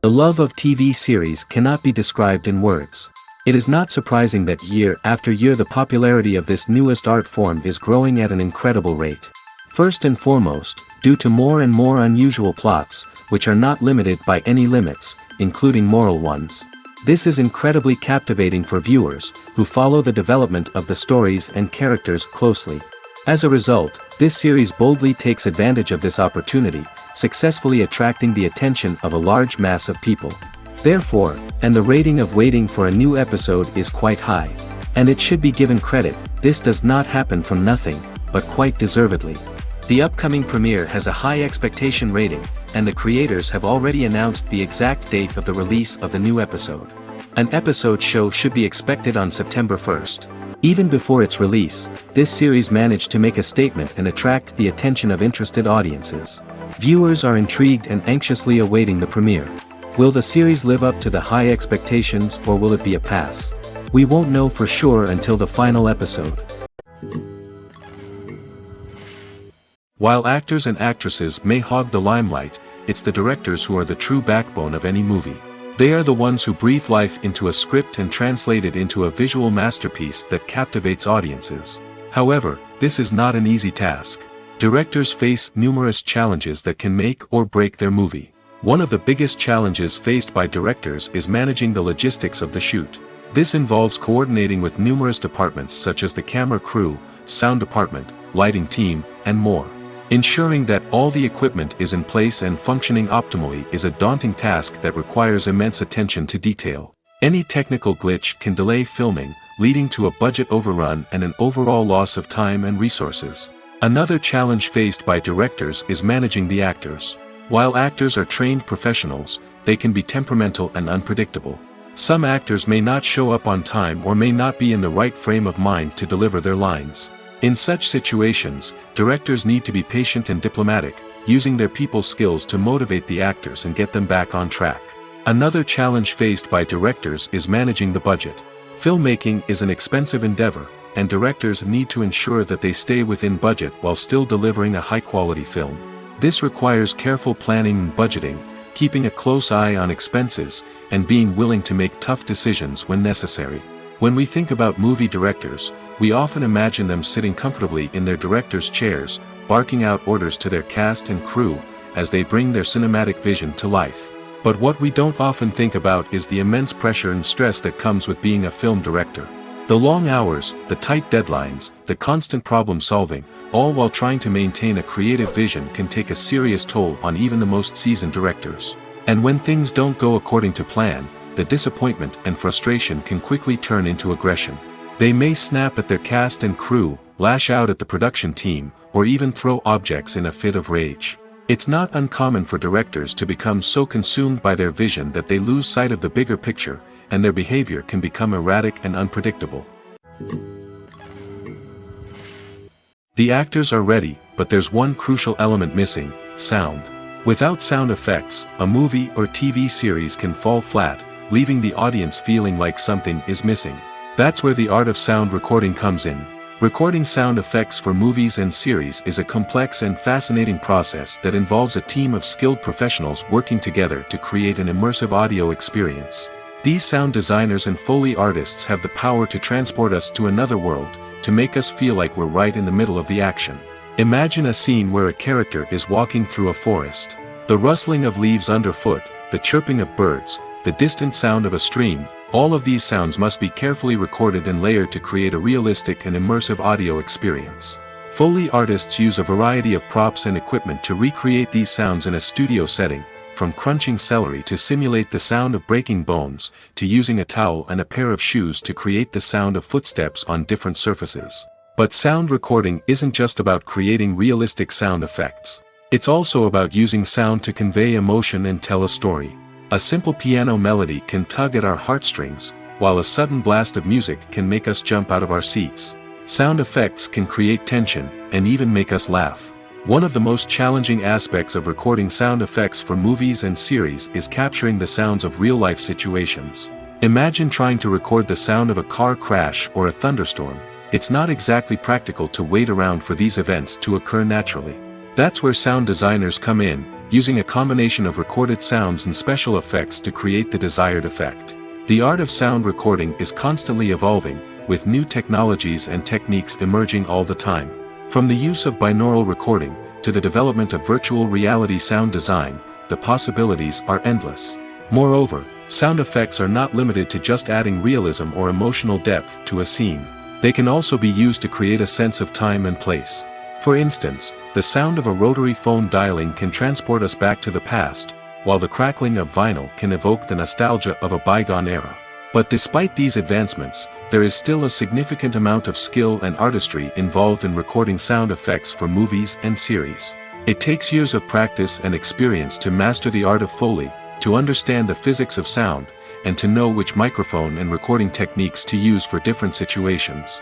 The love of TV series cannot be described in words. It is not surprising that year after year the popularity of this newest art form is growing at an incredible rate. First and foremost, due to more and more unusual plots, which are not limited by any limits, including moral ones. This is incredibly captivating for viewers, who follow the development of the stories and characters closely. As a result, this series boldly takes advantage of this opportunity, successfully attracting the attention of a large mass of people. Therefore, and the rating of waiting for a new episode is quite high. And it should be given credit, this does not happen from nothing, but quite deservedly. The upcoming premiere has a high expectation rating, and the creators have already announced the exact date of the release of the new episode. An episode show should be expected on September 1st. Even before its release, this series managed to make a statement and attract the attention of interested audiences. Viewers are intrigued and anxiously awaiting the premiere. Will the series live up to the high expectations or will it be a pass? We won't know for sure until the final episode. While actors and actresses may hog the limelight, it's the directors who are the true backbone of any movie. They are the ones who breathe life into a script and translate it into a visual masterpiece that captivates audiences. However, this is not an easy task. Directors face numerous challenges that can make or break their movie. One of the biggest challenges faced by directors is managing the logistics of the shoot. This involves coordinating with numerous departments such as the camera crew, sound department, lighting team, and more. Ensuring that all the equipment is in place and functioning optimally is a daunting task that requires immense attention to detail. Any technical glitch can delay filming, leading to a budget overrun and an overall loss of time and resources. Another challenge faced by directors is managing the actors. While actors are trained professionals, they can be temperamental and unpredictable. Some actors may not show up on time or may not be in the right frame of mind to deliver their lines. In such situations, directors need to be patient and diplomatic, using their people skills to motivate the actors and get them back on track. Another challenge faced by directors is managing the budget. Filmmaking is an expensive endeavor, and directors need to ensure that they stay within budget while still delivering a high-quality film. This requires careful planning and budgeting, keeping a close eye on expenses, and being willing to make tough decisions when necessary. When we think about movie directors, we often imagine them sitting comfortably in their director's chairs, barking out orders to their cast and crew, as they bring their cinematic vision to life. But what we don't often think about is the immense pressure and stress that comes with being a film director. The long hours, the tight deadlines, the constant problem solving, all while trying to maintain a creative vision can take a serious toll on even the most seasoned directors. And when things don't go according to plan, the disappointment and frustration can quickly turn into aggression. They may snap at their cast and crew, lash out at the production team, or even throw objects in a fit of rage. It's not uncommon for directors to become so consumed by their vision that they lose sight of the bigger picture, and their behavior can become erratic and unpredictable. The actors are ready, but there's one crucial element missing: sound. Without sound effects, a movie or TV series can fall flat, leaving the audience feeling like something is missing. That's where the art of sound recording comes in. Recording sound effects for movies and series is a complex and fascinating process that involves a team of skilled professionals working together to create an immersive audio experience. These sound designers and Foley artists have the power to transport us to another world, to make us feel like we're right in the middle of the action. Imagine a scene where a character is walking through a forest. The rustling of leaves underfoot, the chirping of birds, the distant sound of a stream, all of these sounds must be carefully recorded and layered to create a realistic and immersive audio experience. Foley artists use a variety of props and equipment to recreate these sounds in a studio setting, from crunching celery to simulate the sound of breaking bones, to using a towel and a pair of shoes to create the sound of footsteps on different surfaces. But sound recording isn't just about creating realistic sound effects. It's also about using sound to convey emotion and tell a story. A simple piano melody can tug at our heartstrings, while a sudden blast of music can make us jump out of our seats. Sound effects can create tension, and even make us laugh. One of the most challenging aspects of recording sound effects for movies and series is capturing the sounds of real-life situations. Imagine trying to record the sound of a car crash or a thunderstorm. It's not exactly practical to wait around for these events to occur naturally. That's where sound designers come in, using a combination of recorded sounds and special effects to create the desired effect. The art of sound recording is constantly evolving, with new technologies and techniques emerging all the time. From the use of binaural recording, to the development of virtual reality sound design, the possibilities are endless. Moreover, sound effects are not limited to just adding realism or emotional depth to a scene. They can also be used to create a sense of time and place. For instance, the sound of a rotary phone dialing can transport us back to the past, while the crackling of vinyl can evoke the nostalgia of a bygone era. But despite these advancements, there is still a significant amount of skill and artistry involved in recording sound effects for movies and series. It takes years of practice and experience to master the art of Foley, to understand the physics of sound, and to know which microphone and recording techniques to use for different situations.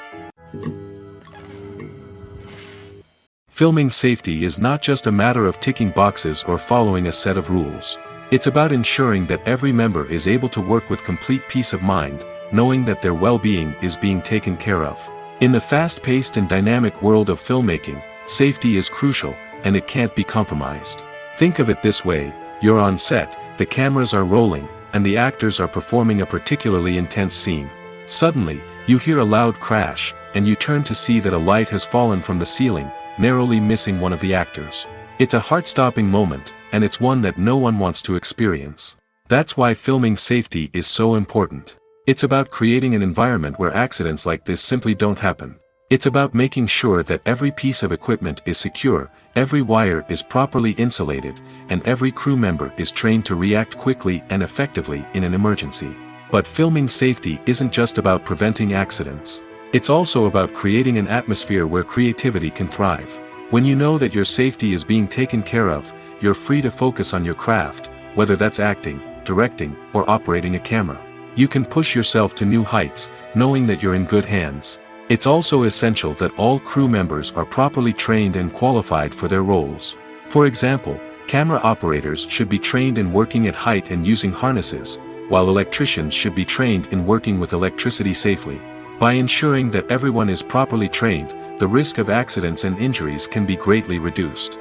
Filming safety is not just a matter of ticking boxes or following a set of rules. It's about ensuring that every member is able to work with complete peace of mind, knowing that their well-being is being taken care of. In the fast-paced and dynamic world of filmmaking, safety is crucial, and it can't be compromised. Think of it this way: you're on set, the cameras are rolling, and the actors are performing a particularly intense scene. Suddenly, you hear a loud crash, and you turn to see that a light has fallen from the ceiling, narrowly missing one of the actors. It's a heart-stopping moment, and it's one that no one wants to experience. That's why filming safety is so important. It's about creating an environment where accidents like this simply don't happen. It's about making sure that every piece of equipment is secure, every wire is properly insulated, and every crew member is trained to react quickly and effectively in an emergency. But filming safety isn't just about preventing accidents. It's also about creating an atmosphere where creativity can thrive. When you know that your safety is being taken care of, you're free to focus on your craft, whether that's acting, directing, or operating a camera. You can push yourself to new heights, knowing that you're in good hands. It's also essential that all crew members are properly trained and qualified for their roles. For example, camera operators should be trained in working at height and using harnesses, while electricians should be trained in working with electricity safely. By ensuring that everyone is properly trained, the risk of accidents and injuries can be greatly reduced.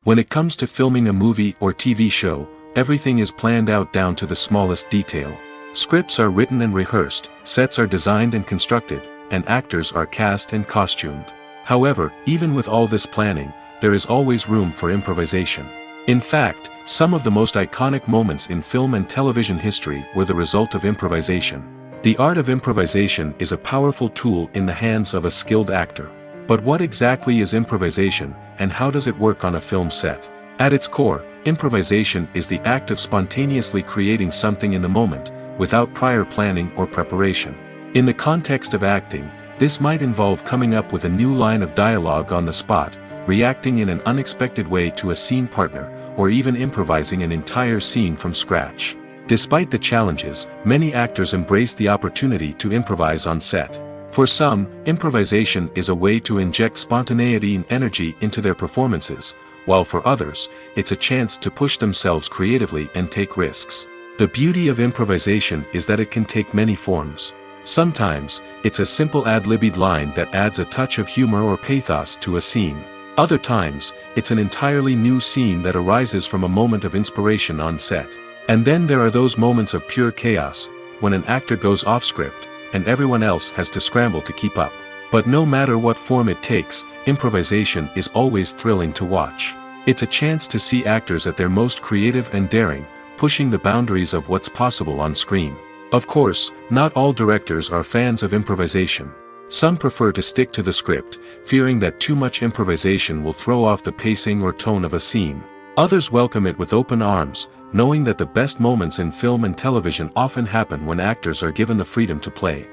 When it comes to filming a movie or TV show, everything is planned out down to the smallest detail. Scripts are written and rehearsed, sets are designed and constructed, and actors are cast and costumed. However, even with all this planning, there is always room for improvisation. In fact, some of the most iconic moments in film and television history were the result of improvisation. The art of improvisation is a powerful tool in the hands of a skilled actor. But what exactly is improvisation, and how does it work on a film set? At its core, improvisation is the act of spontaneously creating something in the moment, without prior planning or preparation. In the context of acting, this might involve coming up with a new line of dialogue on the spot, reacting in an unexpected way to a scene partner, or even improvising an entire scene from scratch. Despite the challenges, many actors embrace the opportunity to improvise on set. For some, improvisation is a way to inject spontaneity and energy into their performances, while for others, it's a chance to push themselves creatively and take risks. The beauty of improvisation is that it can take many forms. Sometimes, it's a simple ad-libbed line that adds a touch of humor or pathos to a scene. Other times, it's an entirely new scene that arises from a moment of inspiration on set. And then there are those moments of pure chaos, when an actor goes off script, and everyone else has to scramble to keep up. But no matter what form it takes, improvisation is always thrilling to watch. It's a chance to see actors at their most creative and daring, pushing the boundaries of what's possible on screen. Of course, not all directors are fans of improvisation. Some prefer to stick to the script, fearing that too much improvisation will throw off the pacing or tone of a scene. Others welcome it with open arms, knowing that the best moments in film and television often happen when actors are given the freedom to play.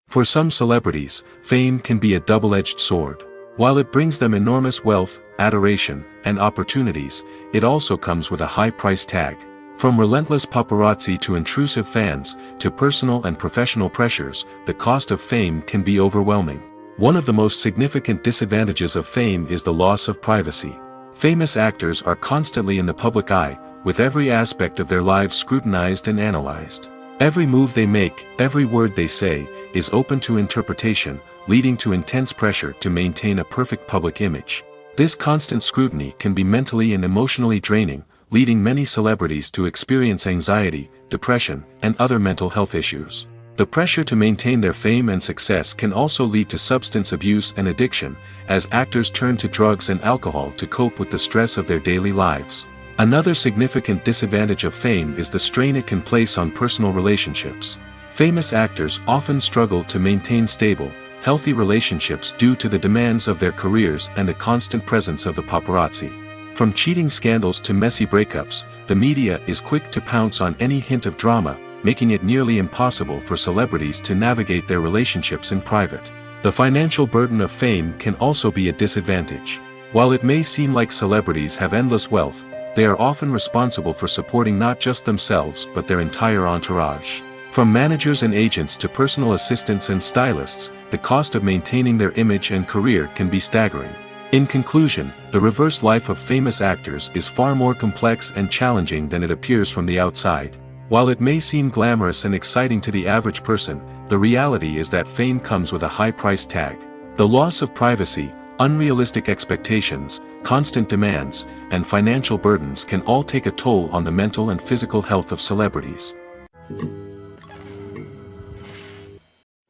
For some celebrities, fame can be a double-edged sword. While it brings them enormous wealth, adoration, and opportunities, it also comes with a high price tag. From relentless paparazzi to intrusive fans, to personal and professional pressures, the cost of fame can be overwhelming. One of the most significant disadvantages of fame is the loss of privacy. Famous actors are constantly in the public eye, with every aspect of their lives scrutinized and analyzed. Every move they make, every word they say, is open to interpretation, leading to intense pressure to maintain a perfect public image. This constant scrutiny can be mentally and emotionally draining, leading many celebrities to experience anxiety, depression, and other mental health issues. The pressure to maintain their fame and success can also lead to substance abuse and addiction, as actors turn to drugs and alcohol to cope with the stress of their daily lives. Another significant disadvantage of fame is the strain it can place on personal relationships. Famous actors often struggle to maintain stable, healthy relationships due to the demands of their careers and the constant presence of the paparazzi. From cheating scandals to messy breakups, the media is quick to pounce on any hint of drama, making it nearly impossible for celebrities to navigate their relationships in private. The financial burden of fame can also be a disadvantage. While it may seem like celebrities have endless wealth, they are often responsible for supporting not just themselves but their entire entourage. From managers and agents to personal assistants and stylists, the cost of maintaining their image and career can be staggering. In conclusion, the reverse life of famous actors is far more complex and challenging than it appears from the outside. While it may seem glamorous and exciting to the average person, the reality is that fame comes with a high price tag. The loss of privacy, unrealistic expectations, constant demands, and financial burdens can all take a toll on the mental and physical health of celebrities.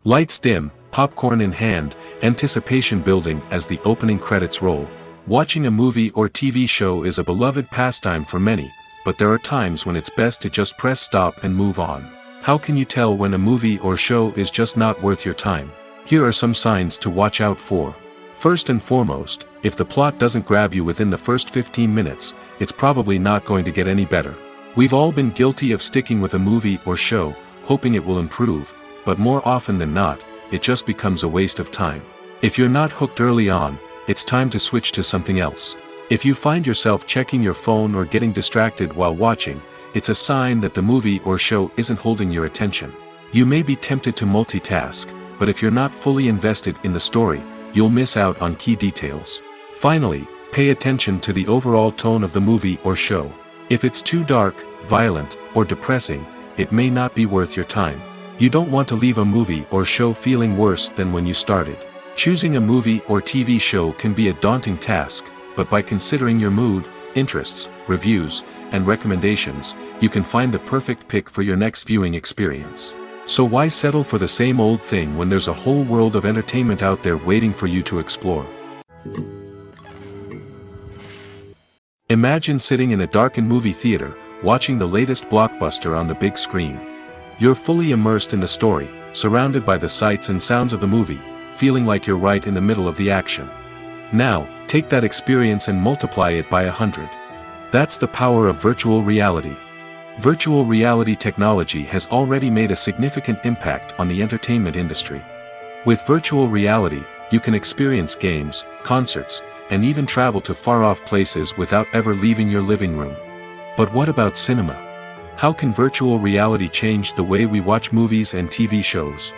Lights dim, popcorn in hand, anticipation building as the opening credits roll. Watching a movie or TV show is a beloved pastime for many, but there are times when it's best to just press stop and move on. How can you tell when a movie or show is just not worth your time? Here are some signs to watch out for. First and foremost, if the plot doesn't grab you within the first 15 minutes, it's probably not going to get any better. We've all been guilty of sticking with a movie or show, hoping it will improve, but more often than not, it just becomes a waste of time. If you're not hooked early on, it's time to switch to something else. If you find yourself checking your phone or getting distracted while watching, it's a sign that the movie or show isn't holding your attention. You may be tempted to multitask, but if you're not fully invested in the story, you'll miss out on key details. Finally, pay attention to the overall tone of the movie or show. If it's too dark, violent, or depressing, it may not be worth your time. You don't want to leave a movie or show feeling worse than when you started. Choosing a movie or TV show can be a daunting task, but by considering your mood, interests, reviews, and recommendations, you can find the perfect pick for your next viewing experience. So why settle for the same old thing when there's a whole world of entertainment out there waiting for you to explore? Imagine sitting in a darkened movie theater, watching the latest blockbuster on the big screen. You're fully immersed in the story, surrounded by the sights and sounds of the movie, feeling like you're right in the middle of the action. Now, take that experience and multiply it by 100. That's the power of virtual reality. Virtual reality technology has already made a significant impact on the entertainment industry. With virtual reality, you can experience games, concerts, and even travel to far-off places without ever leaving your living room. But what about cinema? How can virtual reality change the way we watch movies and TV shows?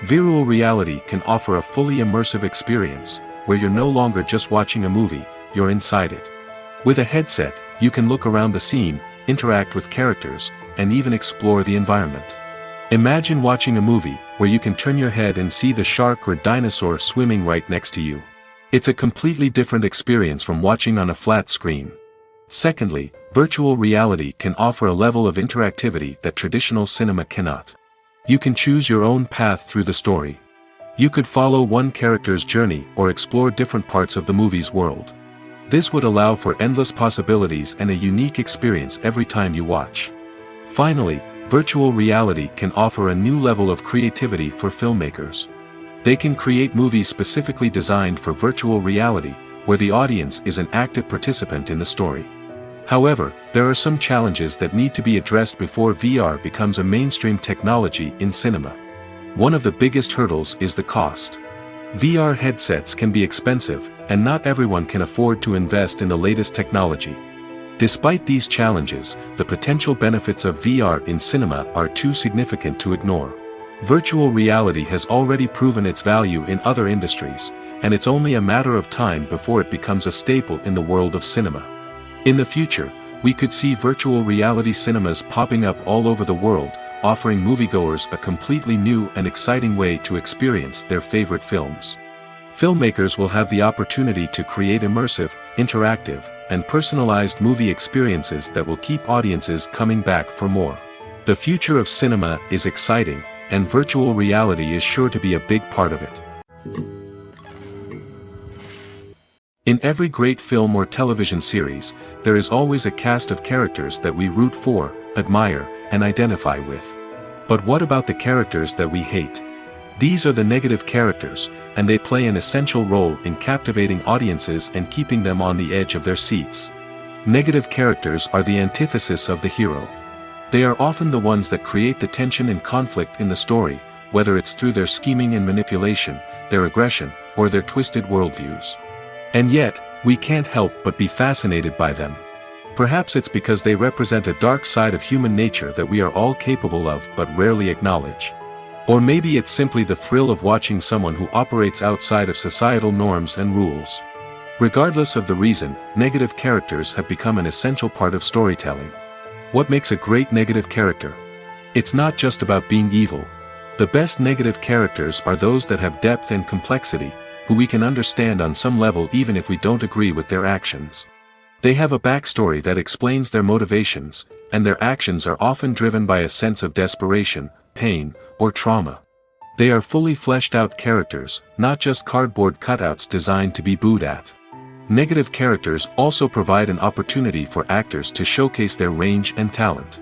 Virtual reality can offer a fully immersive experience, where you're no longer just watching a movie, you're inside it. With a headset, you can look around the scene, interact with characters, and even explore the environment. Imagine watching a movie, where you can turn your head and see the shark or dinosaur swimming right next to you. It's a completely different experience from watching on a flat screen. Secondly, virtual reality can offer a level of interactivity that traditional cinema cannot. You can choose your own path through the story. You could follow one character's journey or explore different parts of the movie's world. This would allow for endless possibilities and a unique experience every time you watch. Finally, virtual reality can offer a new level of creativity for filmmakers. They can create movies specifically designed for virtual reality, where the audience is an active participant in the story. However, there are some challenges that need to be addressed before VR becomes a mainstream technology in cinema. One of the biggest hurdles is the cost. VR headsets can be expensive, and not everyone can afford to invest in the latest technology. Despite these challenges, the potential benefits of VR in cinema are too significant to ignore. Virtual reality has already proven its value in other industries, and it's only a matter of time before it becomes a staple in the world of cinema. In the future, we could see virtual reality cinemas popping up all over the world, offering moviegoers a completely new and exciting way to experience their favorite films. Filmmakers will have the opportunity to create immersive, interactive, and personalized movie experiences that will keep audiences coming back for more. The future of cinema is exciting, and virtual reality is sure to be a big part of it. In every great film or television series, there is always a cast of characters that we root for, admire, and identify with. But what about the characters that we hate? These are the negative characters, and they play an essential role in captivating audiences and keeping them on the edge of their seats. Negative characters are the antithesis of the hero. They are often the ones that create the tension and conflict in the story, whether it's through their scheming and manipulation, their aggression, or their twisted worldviews. And yet, we can't help but be fascinated by them. Perhaps it's because they represent a dark side of human nature that we are all capable of but rarely acknowledge. Or maybe it's simply the thrill of watching someone who operates outside of societal norms and rules. Regardless of the reason, negative characters have become an essential part of storytelling. What makes a great negative character? It's not just about being evil. The best negative characters are those that have depth and complexity, who we can understand on some level even if we don't agree with their actions. They have a backstory that explains their motivations, and their actions are often driven by a sense of desperation, pain, or trauma. They are fully fleshed out characters, not just cardboard cutouts designed to be booed at. Negative characters also provide an opportunity for actors to showcase their range and talent.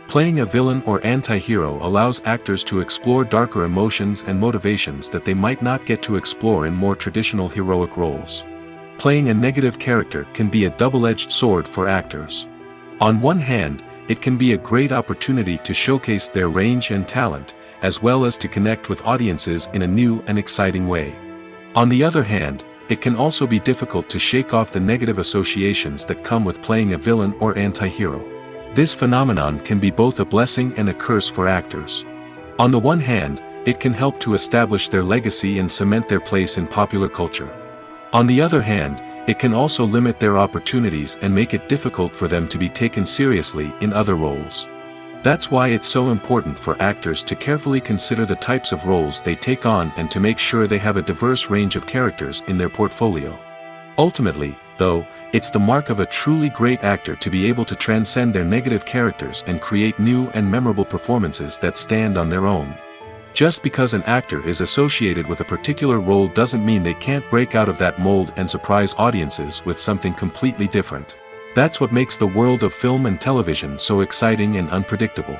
Playing a villain or anti-hero allows actors to explore darker emotions and motivations that they might not get to explore in more traditional heroic roles. Playing a negative character can be a double-edged sword for actors. On one hand, it can be a great opportunity to showcase their range and talent, as well as to connect with audiences in a new and exciting way. On the other hand, it can also be difficult to shake off the negative associations that come with playing a villain or anti-hero. This phenomenon can be both a blessing and a curse for actors. On the one hand, it can help to establish their legacy and cement their place in popular culture. On the other hand, it can also limit their opportunities and make it difficult for them to be taken seriously in other roles. That's why it's so important for actors to carefully consider the types of roles they take on and to make sure they have a diverse range of characters in their portfolio. Ultimately, though, it's the mark of a truly great actor to be able to transcend their negative characters and create new and memorable performances that stand on their own. Just because an actor is associated with a particular role doesn't mean they can't break out of that mold and surprise audiences with something completely different. That's what makes the world of film and television so exciting and unpredictable.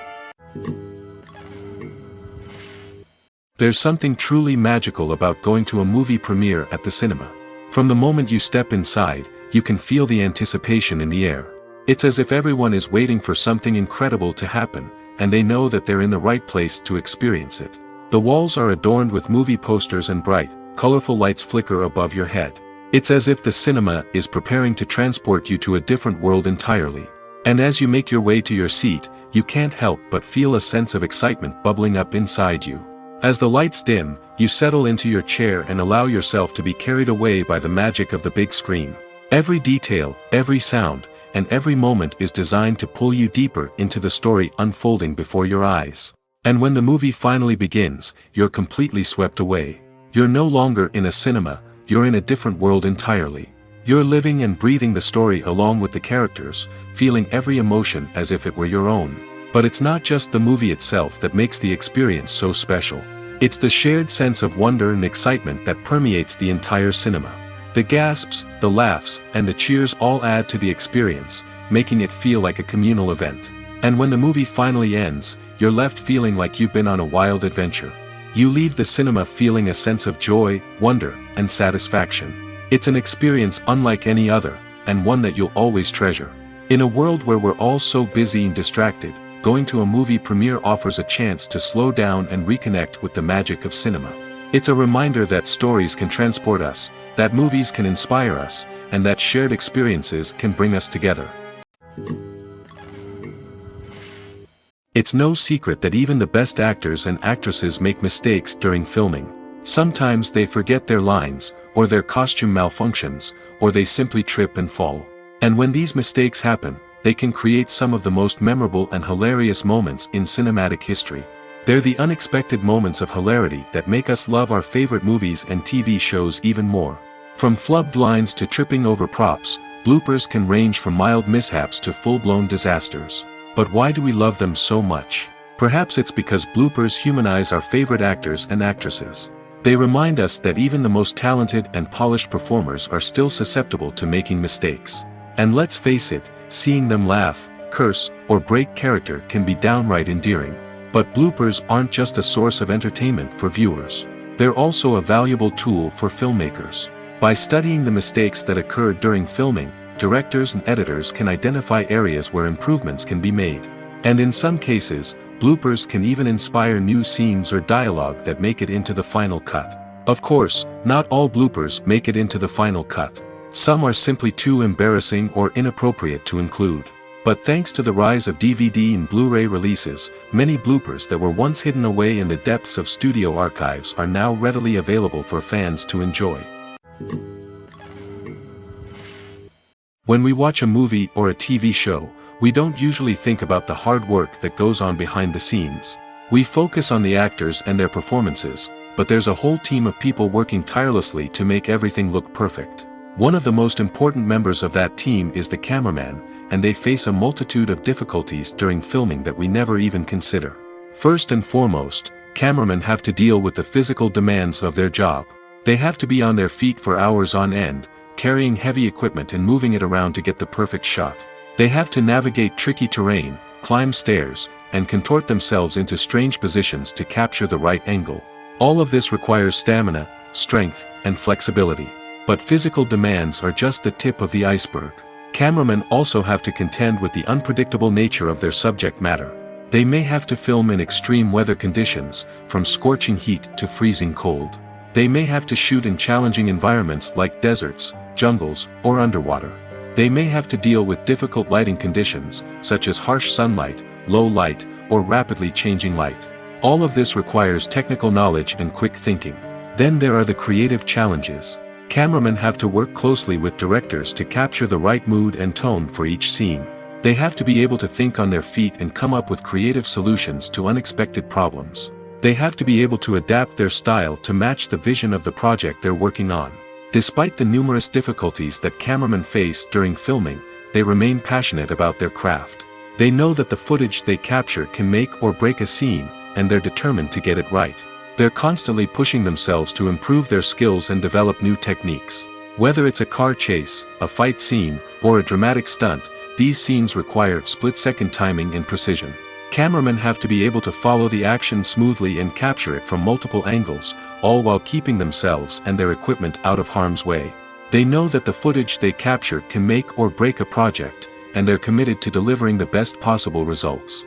There's something truly magical about going to a movie premiere at the cinema. From the moment you step inside, you can feel the anticipation in the air. It's as if everyone is waiting for something incredible to happen, and they know that they're in the right place to experience it. The walls are adorned with movie posters and bright, colorful lights flicker above your head. It's as if the cinema is preparing to transport you to a different world entirely. And as you make your way to your seat, you can't help but feel a sense of excitement bubbling up inside you. As the lights dim, you settle into your chair and allow yourself to be carried away by the magic of the big screen. Every detail, every sound, and every moment is designed to pull you deeper into the story unfolding before your eyes. And when the movie finally begins, you're completely swept away. You're no longer in a cinema, you're in a different world entirely. You're living and breathing the story along with the characters, feeling every emotion as if it were your own. But it's not just the movie itself that makes the experience so special. It's the shared sense of wonder and excitement that permeates the entire cinema. The gasps, the laughs, and the cheers all add to the experience, making it feel like a communal event. And when the movie finally ends, you're left feeling like you've been on a wild adventure. You leave the cinema feeling a sense of joy, wonder, and satisfaction. It's an experience unlike any other, and one that you'll always treasure. In a world where we're all so busy and distracted, going to a movie premiere offers a chance to slow down and reconnect with the magic of cinema. It's a reminder that stories can transport us, that movies can inspire us, and that shared experiences can bring us together. It's no secret that even the best actors and actresses make mistakes during filming. Sometimes they forget their lines, or their costume malfunctions, or they simply trip and fall. And when these mistakes happen, they can create some of the most memorable and hilarious moments in cinematic history. They're the unexpected moments of hilarity that make us love our favorite movies and TV shows even more. From flubbed lines to tripping over props, bloopers can range from mild mishaps to full-blown disasters. But why do we love them so much? Perhaps it's because bloopers humanize our favorite actors and actresses. They remind us that even the most talented and polished performers are still susceptible to making mistakes. And let's face it, seeing them laugh, curse, or break character can be downright endearing. But bloopers aren't just a source of entertainment for viewers. They're also a valuable tool for filmmakers. By studying the mistakes that occurred during filming, directors and editors can identify areas where improvements can be made. And in some cases, bloopers can even inspire new scenes or dialogue that make it into the final cut. Of course, not all bloopers make it into the final cut. Some are simply too embarrassing or inappropriate to include. But thanks to the rise of DVD and Blu-ray releases, many bloopers that were once hidden away in the depths of studio archives are now readily available for fans to enjoy. When we watch a movie or a TV show, we don't usually think about the hard work that goes on behind the scenes. We focus on the actors and their performances, but there's a whole team of people working tirelessly to make everything look perfect. One of the most important members of that team is the cameraman, and they face a multitude of difficulties during filming that we never even consider. First and foremost, cameramen have to deal with the physical demands of their job. They have to be on their feet for hours on end, carrying heavy equipment and moving it around to get the perfect shot. They have to navigate tricky terrain, climb stairs, and contort themselves into strange positions to capture the right angle. All of this requires stamina, strength, and flexibility. But physical demands are just the tip of the iceberg. Cameramen also have to contend with the unpredictable nature of their subject matter. They may have to film in extreme weather conditions, from scorching heat to freezing cold. They may have to shoot in challenging environments like deserts, jungles, or underwater. They may have to deal with difficult lighting conditions, such as harsh sunlight, low light, or rapidly changing light. All of this requires technical knowledge and quick thinking. Then there are the creative challenges. Cameramen have to work closely with directors to capture the right mood and tone for each scene. They have to be able to think on their feet and come up with creative solutions to unexpected problems. They have to be able to adapt their style to match the vision of the project they're working on. Despite the numerous difficulties that cameramen face during filming, they remain passionate about their craft. They know that the footage they capture can make or break a scene, and they're determined to get it right. They're constantly pushing themselves to improve their skills and develop new techniques. Whether it's a car chase, a fight scene, or a dramatic stunt, these scenes require split-second timing and precision. Cameramen have to be able to follow the action smoothly and capture it from multiple angles, all while keeping themselves and their equipment out of harm's way. They know that the footage they capture can make or break a project, and they're committed to delivering the best possible results.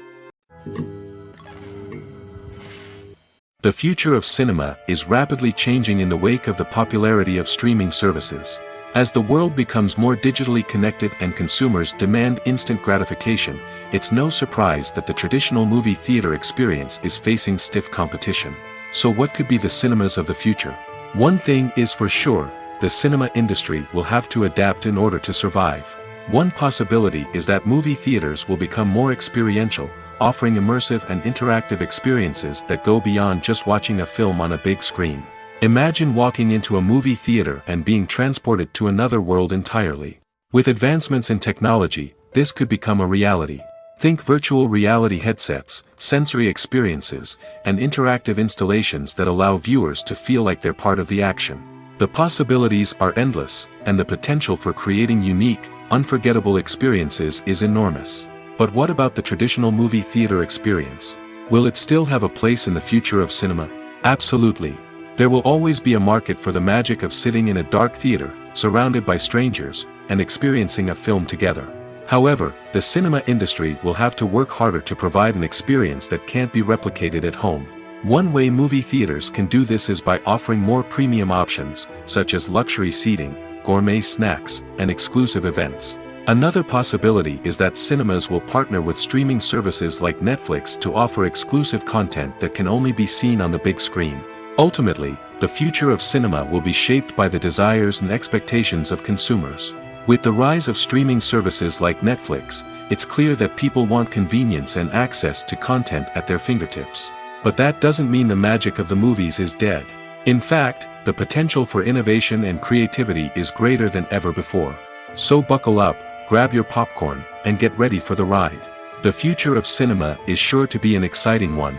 The future of cinema is rapidly changing in the wake of the popularity of streaming services. As the world becomes more digitally connected and consumers demand instant gratification, it's no surprise that the traditional movie theater experience is facing stiff competition. So what could be the cinemas of the future? One thing is for sure, the cinema industry will have to adapt in order to survive. One possibility is that movie theaters will become more experiential, offering immersive and interactive experiences that go beyond just watching a film on a big screen. Imagine walking into a movie theater and being transported to another world entirely. With advancements in technology, this could become a reality. Think virtual reality headsets, sensory experiences, and interactive installations that allow viewers to feel like they're part of the action. The possibilities are endless, and the potential for creating unique, unforgettable experiences is enormous. But what about the traditional movie theater experience? Will it still have a place in the future of cinema? Absolutely. There will always be a market for the magic of sitting in a dark theater, surrounded by strangers, and experiencing a film together. However, the cinema industry will have to work harder to provide an experience that can't be replicated at home. One way movie theaters can do this is by offering more premium options, such as luxury seating, gourmet snacks, and exclusive events. Another possibility is that cinemas will partner with streaming services like Netflix to offer exclusive content that can only be seen on the big screen. Ultimately, the future of cinema will be shaped by the desires and expectations of consumers. With the rise of streaming services like Netflix, it's clear that people want convenience and access to content at their fingertips. But that doesn't mean the magic of the movies is dead. In fact, the potential for innovation and creativity is greater than ever before. So buckle up, grab your popcorn, and get ready for the ride. The future of cinema is sure to be an exciting one.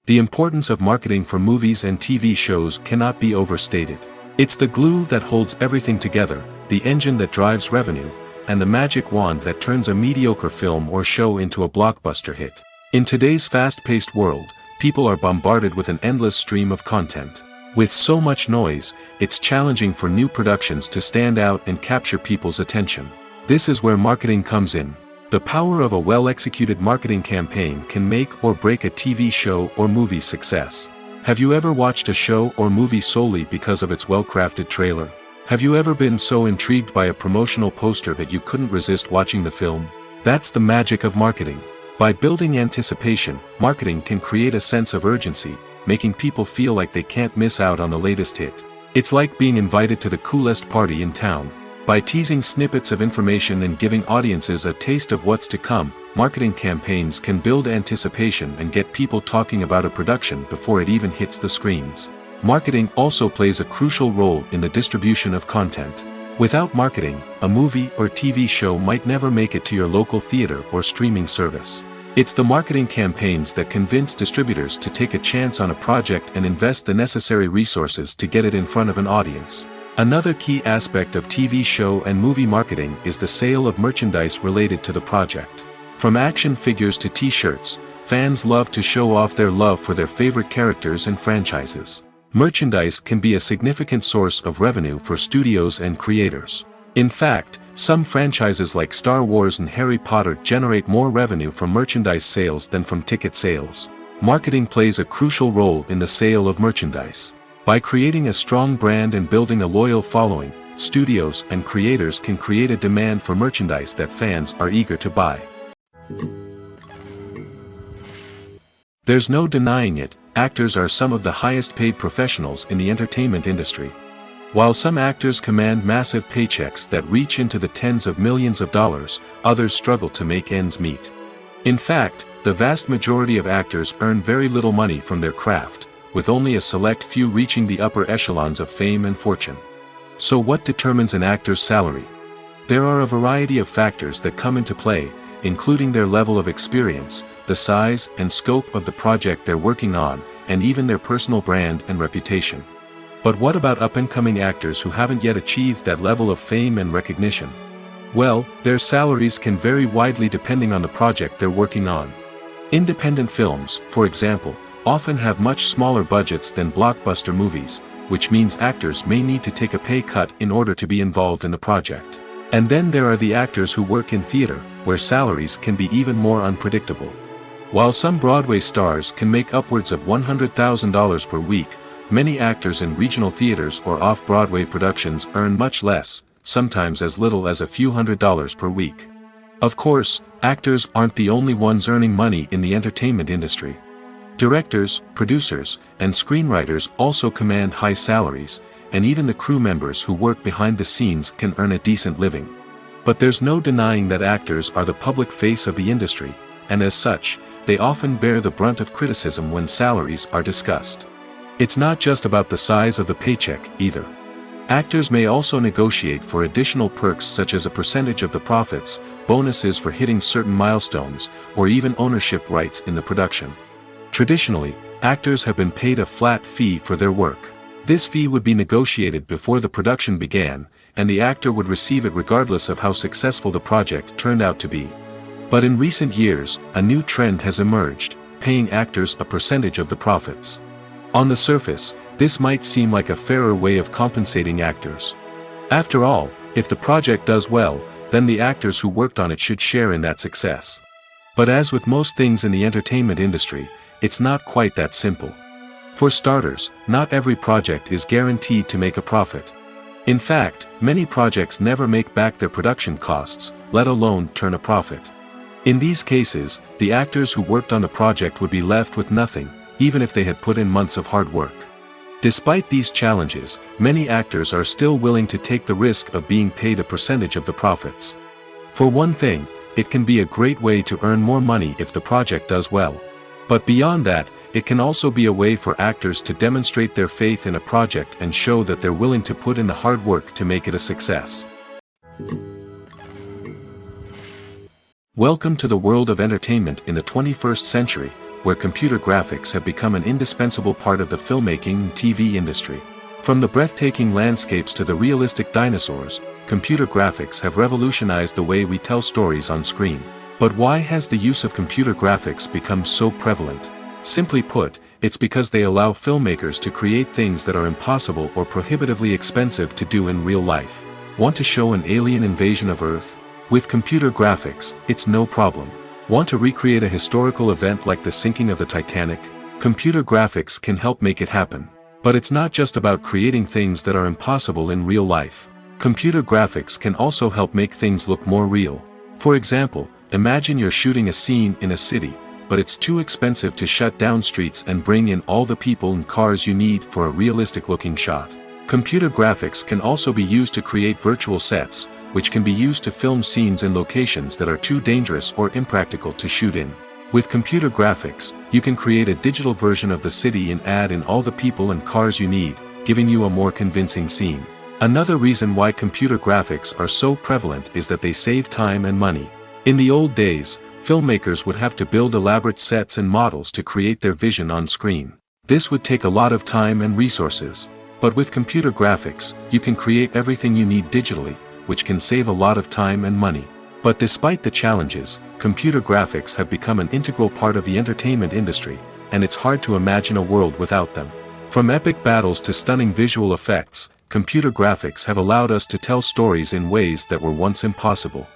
The importance of marketing for movies and TV shows cannot be overstated. It's the glue that holds everything together, the engine that drives revenue, and the magic wand that turns a mediocre film or show into a blockbuster hit. In today's fast-paced world, people are bombarded with an endless stream of content. With so much noise, it's challenging for new productions to stand out and capture people's attention. This is where marketing comes in. The power of a well-executed marketing campaign can make or break a TV show or movie's success. Have you ever watched a show or movie solely because of its well-crafted trailer? Have you ever been so intrigued by a promotional poster that you couldn't resist watching the film? That's the magic of marketing. By building anticipation, marketing can create a sense of urgency, making people feel like they can't miss out on the latest hit. It's like being invited to the coolest party in town. By teasing snippets of information and giving audiences a taste of what's to come, marketing campaigns can build anticipation and get people talking about a production before it even hits the screens. Marketing also plays a crucial role in the distribution of content. Without marketing, a movie or TV show might never make it to your local theater or streaming service. It's the marketing campaigns that convince distributors to take a chance on a project and invest the necessary resources to get it in front of an audience. Another key aspect of TV show and movie marketing is the sale of merchandise related to the project. From action figures to t-shirts, fans love to show off their love for their favorite characters and franchises. Merchandise can be a significant source of revenue for studios and creators. In fact, some franchises like Star Wars and Harry Potter generate more revenue from merchandise sales than from ticket sales. Marketing plays a crucial role in the sale of merchandise. By creating a strong brand and building a loyal following, studios and creators can create a demand for merchandise that fans are eager to buy. There's no denying it, actors are some of the highest paid professionals in the entertainment industry. While some actors command massive paychecks that reach into the tens of millions of dollars, others struggle to make ends meet. In fact, the vast majority of actors earn very little money from their craft, with only a select few reaching the upper echelons of fame and fortune. So what determines an actor's salary? There are a variety of factors that come into play, including their level of experience, the size and scope of the project they're working on, and even their personal brand and reputation. But what about up-and-coming actors who haven't yet achieved that level of fame and recognition? Well, their salaries can vary widely depending on the project they're working on. Independent films, for example, often have much smaller budgets than blockbuster movies, which means actors may need to take a pay cut in order to be involved in the project. And then there are the actors who work in theater, where salaries can be even more unpredictable. While some Broadway stars can make upwards of $100,000 per week, many actors in regional theaters or off-Broadway productions earn much less, sometimes as little as a few $100s per week. Of course, actors aren't the only ones earning money in the entertainment industry. Directors, producers, and screenwriters also command high salaries, and even the crew members who work behind the scenes can earn a decent living. But there's no denying that actors are the public face of the industry, and as such, they often bear the brunt of criticism when salaries are discussed. It's not just about the size of the paycheck, either. Actors may also negotiate for additional perks such as a percentage of the profits, bonuses for hitting certain milestones, or even ownership rights in the production. Traditionally, actors have been paid a flat fee for their work. This fee would be negotiated before the production began, and the actor would receive it regardless of how successful the project turned out to be. But in recent years, a new trend has emerged, paying actors a percentage of the profits. On the surface, this might seem like a fairer way of compensating actors. After all, if the project does well, then the actors who worked on it should share in that success. But as with most things in the entertainment industry, it's not quite that simple. For starters, not every project is guaranteed to make a profit. In fact, many projects never make back their production costs, let alone turn a profit. In these cases, the actors who worked on the project would be left with nothing, even if they had put in months of hard work. Despite these challenges, many actors are still willing to take the risk of being paid a percentage of the profits. For one thing, it can be a great way to earn more money if the project does well. But beyond that, it can also be a way for actors to demonstrate their faith in a project and show that they're willing to put in the hard work to make it a success. Welcome to the world of entertainment in the 21st century, where computer graphics have become an indispensable part of the filmmaking and TV industry. From the breathtaking landscapes to the realistic dinosaurs, computer graphics have revolutionized the way we tell stories on screen. But why has the use of computer graphics become so prevalent? Simply put, it's because they allow filmmakers to create things that are impossible or prohibitively expensive to do in real life. Want to show an alien invasion of Earth? With computer graphics, it's no problem. Want to recreate a historical event like the sinking of the Titanic? Computer graphics can help make it happen. But it's not just about creating things that are impossible in real life. Computer graphics can also help make things look more real. For example, imagine you're shooting a scene in a city, but it's too expensive to shut down streets and bring in all the people and cars you need for a realistic-looking shot. Computer graphics can also be used to create virtual sets, which can be used to film scenes in locations that are too dangerous or impractical to shoot in. With computer graphics, you can create a digital version of the city and add in all the people and cars you need, giving you a more convincing scene. Another reason why computer graphics are so prevalent is that they save time and money. In the old days, filmmakers would have to build elaborate sets and models to create their vision on screen. This would take a lot of time and resources. But with computer graphics, you can create everything you need digitally, which can save a lot of time and money. But despite the challenges, computer graphics have become an integral part of the entertainment industry, and it's hard to imagine a world without them. From epic battles to stunning visual effects, computer graphics have allowed us to tell stories in ways that were once impossible.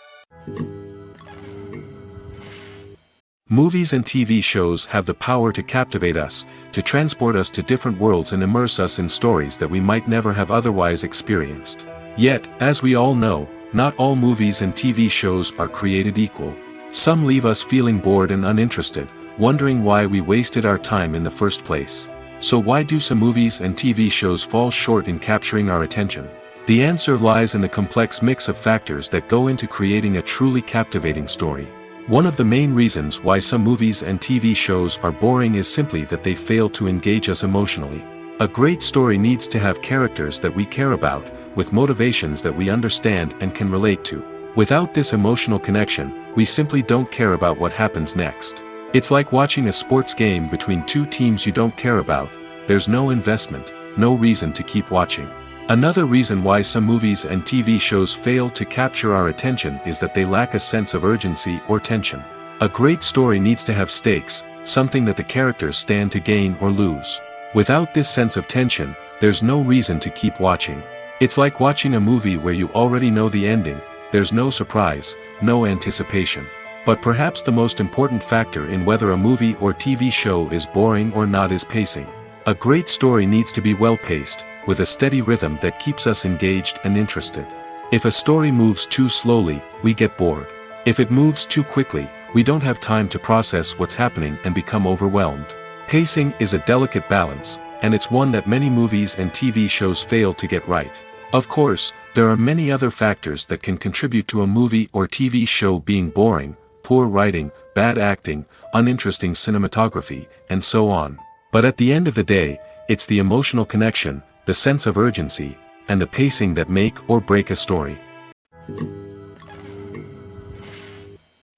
Movies and TV shows have the power to captivate us, to transport us to different worlds and immerse us in stories that we might never have otherwise experienced. Yet, as we all know, not all movies and TV shows are created equal. Some leave us feeling bored and uninterested, wondering why we wasted our time in the first place. So why do some movies and TV shows fall short in capturing our attention? The answer lies in the complex mix of factors that go into creating a truly captivating story. One of the main reasons why some movies and TV shows are boring is simply that they fail to engage us emotionally. A great story needs to have characters that we care about, with motivations that we understand and can relate to. Without this emotional connection, we simply don't care about what happens next. It's like watching a sports game between two teams you don't care about. There's no investment, no reason to keep watching. Another reason why some movies and TV shows fail to capture our attention is that they lack a sense of urgency or tension. A great story needs to have stakes, something that the characters stand to gain or lose. Without this sense of tension, there's no reason to keep watching. It's like watching a movie where you already know the ending. There's no surprise, no anticipation. But perhaps the most important factor in whether a movie or TV show is boring or not is pacing. A great story needs to be well-paced, with a steady rhythm that keeps us engaged and interested. If a story moves too slowly, we get bored. If it moves too quickly, we don't have time to process what's happening and become overwhelmed. Pacing is a delicate balance, and it's one that many movies and TV shows fail to get right. Of course, there are many other factors that can contribute to a movie or TV show being boring: poor writing, bad acting, uninteresting cinematography, and so on. But at the end of the day, it's the emotional connection, the sense of urgency, and the pacing that make or break a story.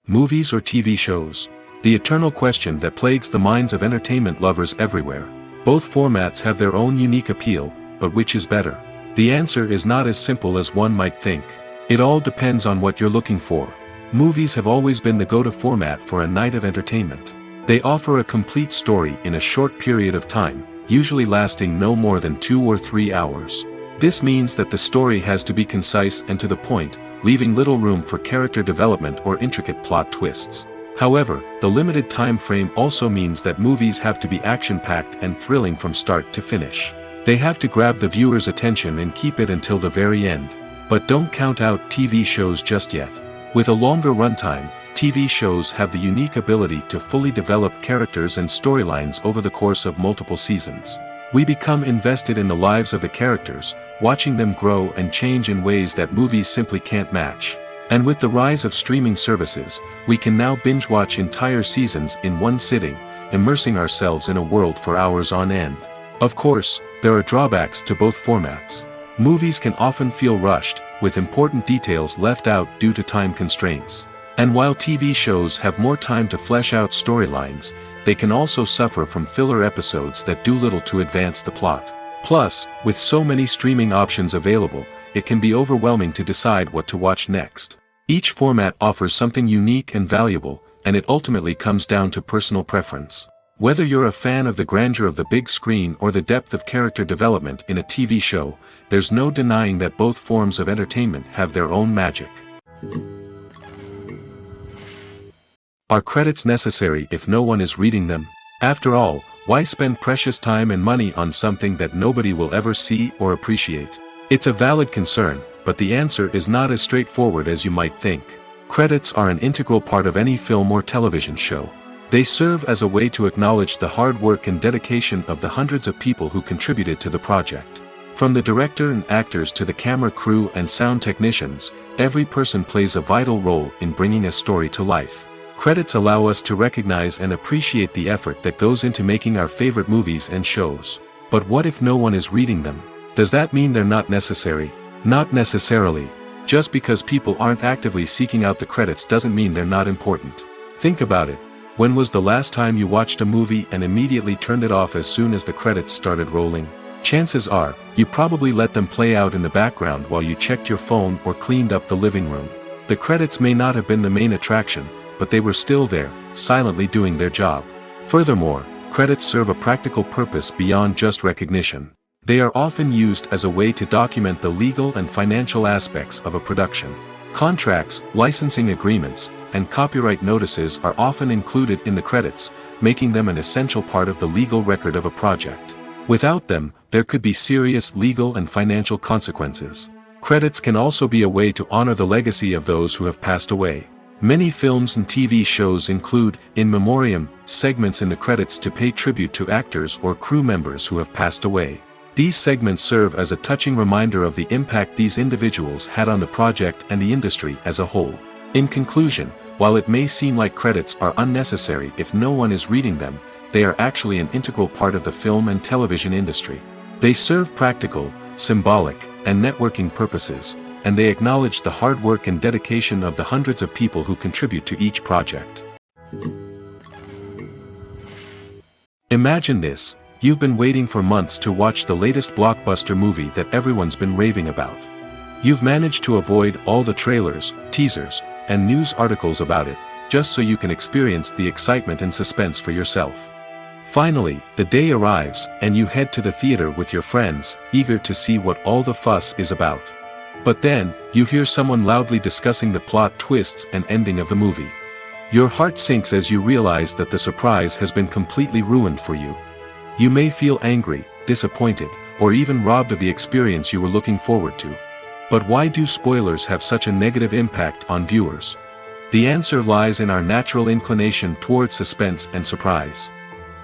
Movies or TV shows? The eternal question that plagues the minds of entertainment lovers everywhere. Both formats have their own unique appeal, but which is better? The answer is not as simple as one might think. It all depends on what you're looking for. Movies have always been the go-to format for a night of entertainment. They offer a complete story in a short period of time, usually lasting no more than 2 or 3 hours. This means that the story has to be concise and to the point, leaving little room for character development or intricate plot twists. However, the limited time frame also means that movies have to be action-packed and thrilling from start to finish. They have to grab the viewer's attention and keep it until the very end. But don't count out TV shows just yet. With a longer runtime, TV shows have the unique ability to fully develop characters and storylines over the course of multiple seasons. We become invested in the lives of the characters, watching them grow and change in ways that movies simply can't match. And with the rise of streaming services, we can now binge-watch entire seasons in one sitting, immersing ourselves in a world for hours on end. Of course, there are drawbacks to both formats. Movies can often feel rushed, with important details left out due to time constraints. And while TV shows have more time to flesh out storylines, they can also suffer from filler episodes that do little to advance the plot. Plus, with so many streaming options available, it can be overwhelming to decide what to watch next. Each format offers something unique and valuable, and it ultimately comes down to personal preference. Whether you're a fan of the grandeur of the big screen or the depth of character development in a TV show, there's no denying that both forms of entertainment have their own magic. Are credits necessary if no one is reading them? After all, why spend precious time and money on something that nobody will ever see or appreciate? It's a valid concern, but the answer is not as straightforward as you might think. Credits are an integral part of any film or television show. They serve as a way to acknowledge the hard work and dedication of the hundreds of people who contributed to the project. From the director and actors to the camera crew and sound technicians, every person plays a vital role in bringing a story to life. Credits allow us to recognize and appreciate the effort that goes into making our favorite movies and shows. But what if no one is reading them? Does that mean they're not necessary? Not necessarily. Just because people aren't actively seeking out the credits doesn't mean they're not important. Think about it. When was the last time you watched a movie and immediately turned it off as soon as the credits started rolling? Chances are, you probably let them play out in the background while you checked your phone or cleaned up the living room. The credits may not have been the main attraction, but they were still there, silently doing their job. Furthermore, credits serve a practical purpose beyond just recognition. They are often used as a way to document the legal and financial aspects of a production. Contracts, licensing agreements, and copyright notices are often included in the credits, making them an essential part of the legal record of a project. Without them, there could be serious legal and financial consequences. Credits can also be a way to honor the legacy of those who have passed away. Many films and TV shows include, in memoriam, segments in the credits to pay tribute to actors or crew members who have passed away. These segments serve as a touching reminder of the impact these individuals had on the project and the industry as a whole. In conclusion, while it may seem like credits are unnecessary if no one is reading them, they are actually an integral part of the film and television industry. They serve practical, symbolic, and networking purposes, and they acknowledge the hard work and dedication of the hundreds of people who contribute to each project. Imagine this. You've been waiting for months to watch the latest blockbuster movie that everyone's been raving about. You've managed to avoid all the trailers, teasers, and news articles about it, just so you can experience the excitement and suspense for yourself. Finally, the day arrives, and you head to the theater with your friends, eager to see what all the fuss is about. But then, you hear someone loudly discussing the plot twists and ending of the movie. Your heart sinks as you realize that the surprise has been completely ruined for you. You may feel angry, disappointed, or even robbed of the experience you were looking forward to. But why do spoilers have such a negative impact on viewers? The answer lies in our natural inclination toward suspense and surprise.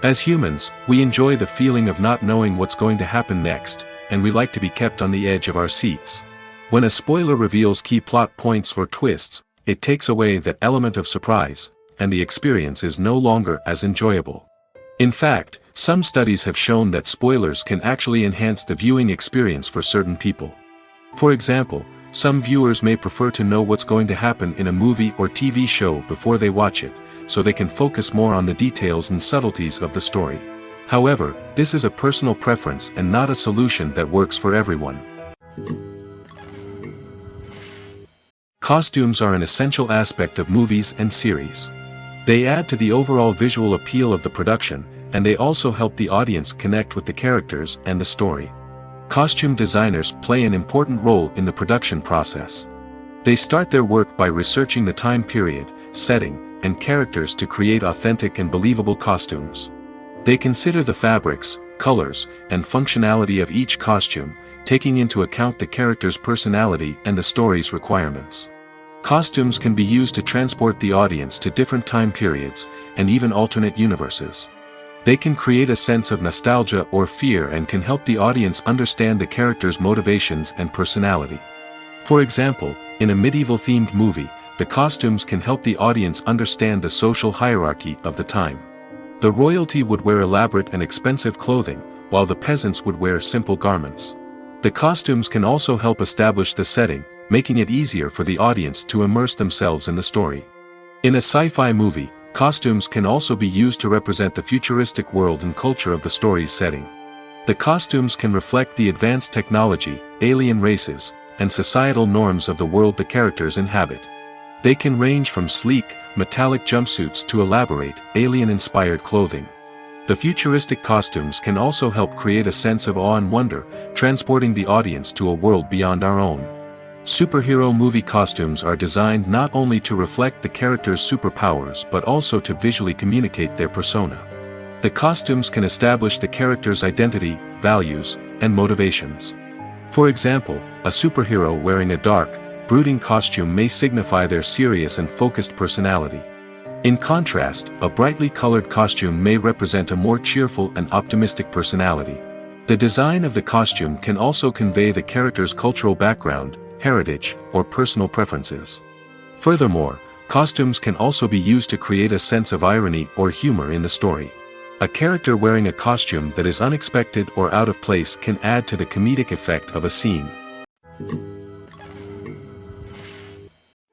As humans, we enjoy the feeling of not knowing what's going to happen next, and we like to be kept on the edge of our seats. When a spoiler reveals key plot points or twists, it takes away that element of surprise, and the experience is no longer as enjoyable. In fact, some studies have shown that spoilers can actually enhance the viewing experience for certain people. For example, some viewers may prefer to know what's going to happen in a movie or TV show before they watch it, so they can focus more on the details and subtleties of the story. However, this is a personal preference and not a solution that works for everyone. Costumes are an essential aspect of movies and series. They add to the overall visual appeal of the production, and they also help the audience connect with the characters and the story. Costume designers play an important role in the production process. They start their work by researching the time period, setting, and characters to create authentic and believable costumes. They consider the fabrics, colors, and functionality of each costume, taking into account the character's personality and the story's requirements. Costumes can be used to transport the audience to different time periods, and even alternate universes. They can create a sense of nostalgia or fear and can help the audience understand the character's motivations and personality. For example, in a medieval-themed movie, the costumes can help the audience understand the social hierarchy of the time. The royalty would wear elaborate and expensive clothing, while the peasants would wear simple garments. The costumes can also help establish the setting, making it easier for the audience to immerse themselves in the story. In a sci-fi movie, costumes can also be used to represent the futuristic world and culture of the story's setting. The costumes can reflect the advanced technology, alien races, and societal norms of the world the characters inhabit. They can range from sleek, metallic jumpsuits to elaborate, alien-inspired clothing. The futuristic costumes can also help create a sense of awe and wonder, transporting the audience to a world beyond our own. Superhero movie costumes are designed not only to reflect the character's superpowers but also to visually communicate their persona. The costumes can establish the character's identity, values, and motivations. For example, a superhero wearing a dark, brooding costume may signify their serious and focused personality. In contrast, a brightly colored costume may represent a more cheerful and optimistic personality. The design of the costume can also convey the character's cultural background, heritage, or personal preferences. Furthermore, costumes can also be used to create a sense of irony or humor in the story. A character wearing a costume that is unexpected or out of place can add to the comedic effect of a scene.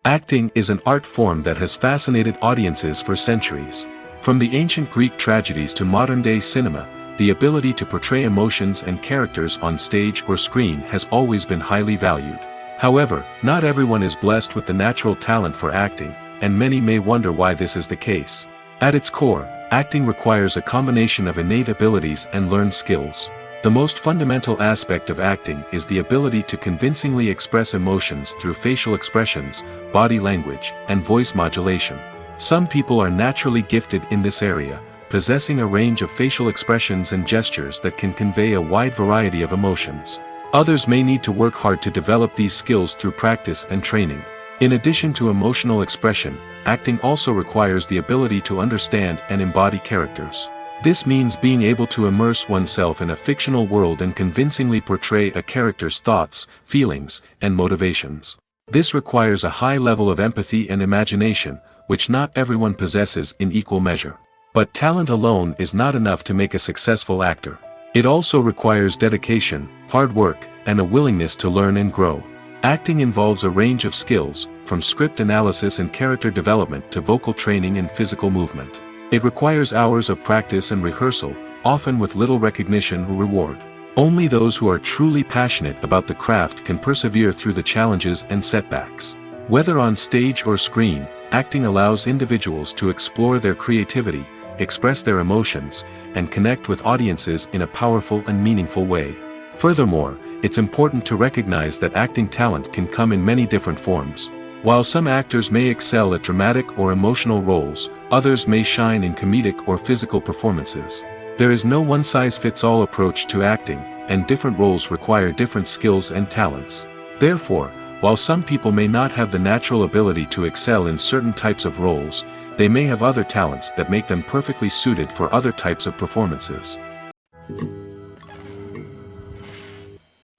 Acting is an art form that has fascinated audiences for centuries. From the ancient Greek tragedies to modern-day cinema, the ability to portray emotions and characters on stage or screen has always been highly valued. However, not everyone is blessed with the natural talent for acting, and many may wonder why this is the case. At its core, acting requires a combination of innate abilities and learned skills. The most fundamental aspect of acting is the ability to convincingly express emotions through facial expressions, body language, and voice modulation. Some people are naturally gifted in this area, possessing a range of facial expressions and gestures that can convey a wide variety of emotions. Others may need to work hard to develop these skills through practice and training. In addition to emotional expression, acting also requires the ability to understand and embody characters. This means being able to immerse oneself in a fictional world and convincingly portray a character's thoughts, feelings, and motivations. This requires a high level of empathy and imagination, which not everyone possesses in equal measure. But talent alone is not enough to make a successful actor. It also requires dedication, hard work, and a willingness to learn and grow. Acting involves a range of skills, from script analysis and character development to vocal training and physical movement. It requires hours of practice and rehearsal, often with little recognition or reward. Only those who are truly passionate about the craft can persevere through the challenges and setbacks. Whether on stage or screen, acting allows individuals to explore their creativity, express their emotions, and connect with audiences in a powerful and meaningful way. Furthermore, it's important to recognize that acting talent can come in many different forms. While some actors may excel at dramatic or emotional roles, others may shine in comedic or physical performances. There is no one-size-fits-all approach to acting, and different roles require different skills and talents. Therefore, while some people may not have the natural ability to excel in certain types of roles, they may have other talents that make them perfectly suited for other types of performances.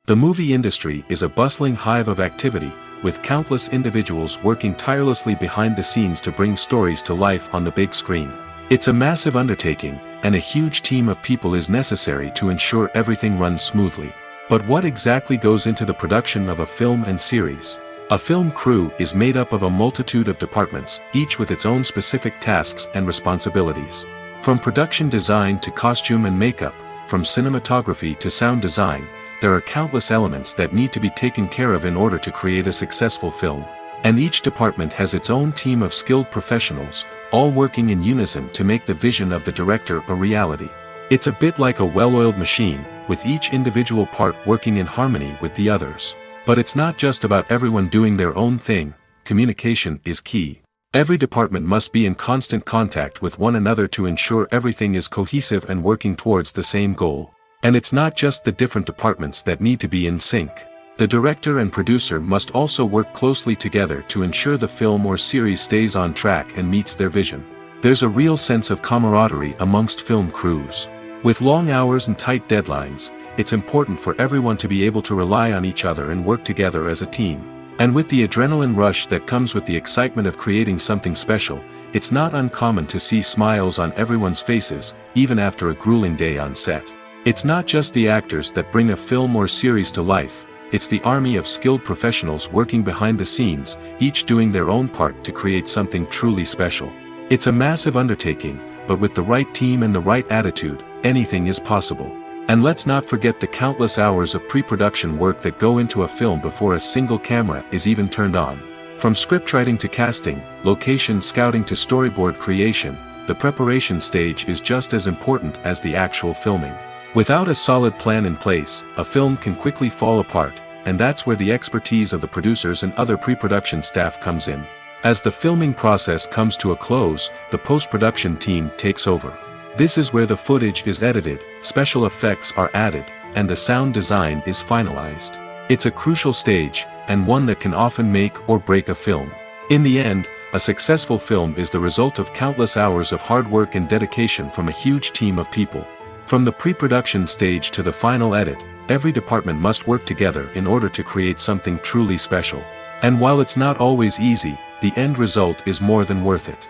The movie industry is a bustling hive of activity, with countless individuals working tirelessly behind the scenes to bring stories to life on the big screen. It's a massive undertaking, and a huge team of people is necessary to ensure everything runs smoothly. But what exactly goes into the production of a film and series? A film crew is made up of a multitude of departments, each with its own specific tasks and responsibilities. From production design to costume and makeup, from cinematography to sound design, there are countless elements that need to be taken care of in order to create a successful film. And each department has its own team of skilled professionals, all working in unison to make the vision of the director a reality. It's a bit like a well-oiled machine, with each individual part working in harmony with the others. But it's not just about everyone doing their own thing. Communication is key. Every department must be in constant contact with one another to ensure everything is cohesive and working towards the same goal. And it's not just the different departments that need to be in sync. The director and producer must also work closely together to ensure the film or series stays on track and meets their vision. There's a real sense of camaraderie amongst film crews. With long hours and tight deadlines, it's important for everyone to be able to rely on each other and work together as a team. And with the adrenaline rush that comes with the excitement of creating something special, it's not uncommon to see smiles on everyone's faces, even after a grueling day on set. It's not just the actors that bring a film or series to life, it's the army of skilled professionals working behind the scenes, each doing their own part to create something truly special. It's a massive undertaking, but with the right team and the right attitude, anything is possible. And let's not forget the countless hours of pre-production work that go into a film before a single camera is even turned on. From scriptwriting to casting, location scouting to storyboard creation, the preparation stage is just as important as the actual filming. Without a solid plan in place, a film can quickly fall apart, and that's where the expertise of the producers and other pre-production staff comes in. As the filming process comes to a close, the post-production team takes over. This is where the footage is edited, special effects are added, and the sound design is finalized. It's a crucial stage, and one that can often make or break a film. In the end, a successful film is the result of countless hours of hard work and dedication from a huge team of people. From the pre-production stage to the final edit, every department must work together in order to create something truly special. And while it's not always easy, the end result is more than worth it.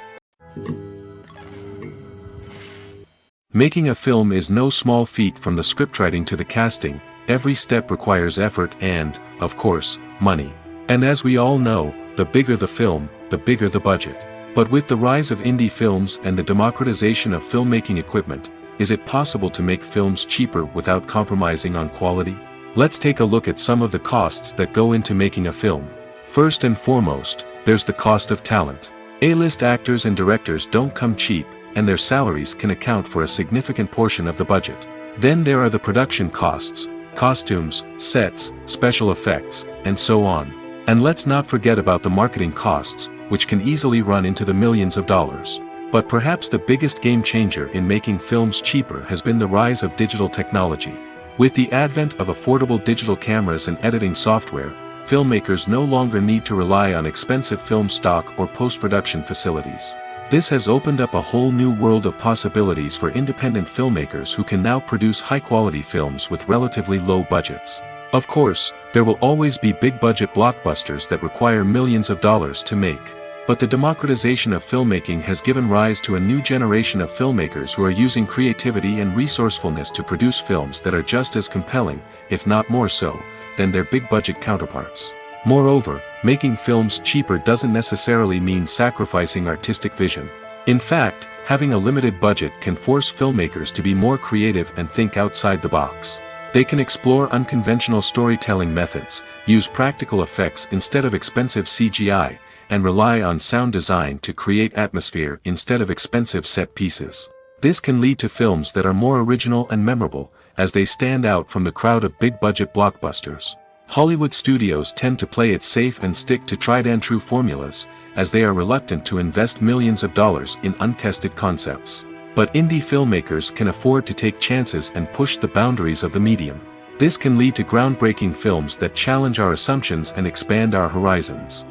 Making a film is no small feat. From the scriptwriting to the casting, every step requires effort and, of course, money. And as we all know, the bigger the film, the bigger the budget. But with the rise of indie films and the democratization of filmmaking equipment, is it possible to make films cheaper without compromising on quality? Let's take a look at some of the costs that go into making a film. First and foremost, there's the cost of talent. A-list actors and directors don't come cheap, and their salaries can account for a significant portion of the budget. Then there are the production costs, costumes, sets, special effects, and so on. And let's not forget about the marketing costs, which can easily run into the millions of dollars. But perhaps the biggest game changer in making films cheaper has been the rise of digital technology. With the advent of affordable digital cameras and editing software, filmmakers no longer need to rely on expensive film stock or post-production facilities. This has opened up a whole new world of possibilities for independent filmmakers who can now produce high-quality films with relatively low budgets. Of course, there will always be big-budget blockbusters that require millions of dollars to make. But the democratization of filmmaking has given rise to a new generation of filmmakers who are using creativity and resourcefulness to produce films that are just as compelling, if not more so, than their big-budget counterparts. Moreover, making films cheaper doesn't necessarily mean sacrificing artistic vision. In fact, having a limited budget can force filmmakers to be more creative and think outside the box. They can explore unconventional storytelling methods, use practical effects instead of expensive CGI, and rely on sound design to create atmosphere instead of expensive set pieces. This can lead to films that are more original and memorable, as they stand out from the crowd of big-budget blockbusters. Hollywood studios tend to play it safe and stick to tried-and-true formulas, as they are reluctant to invest millions of dollars in untested concepts. But indie filmmakers can afford to take chances and push the boundaries of the medium. This can lead to groundbreaking films that challenge our assumptions and expand our horizons.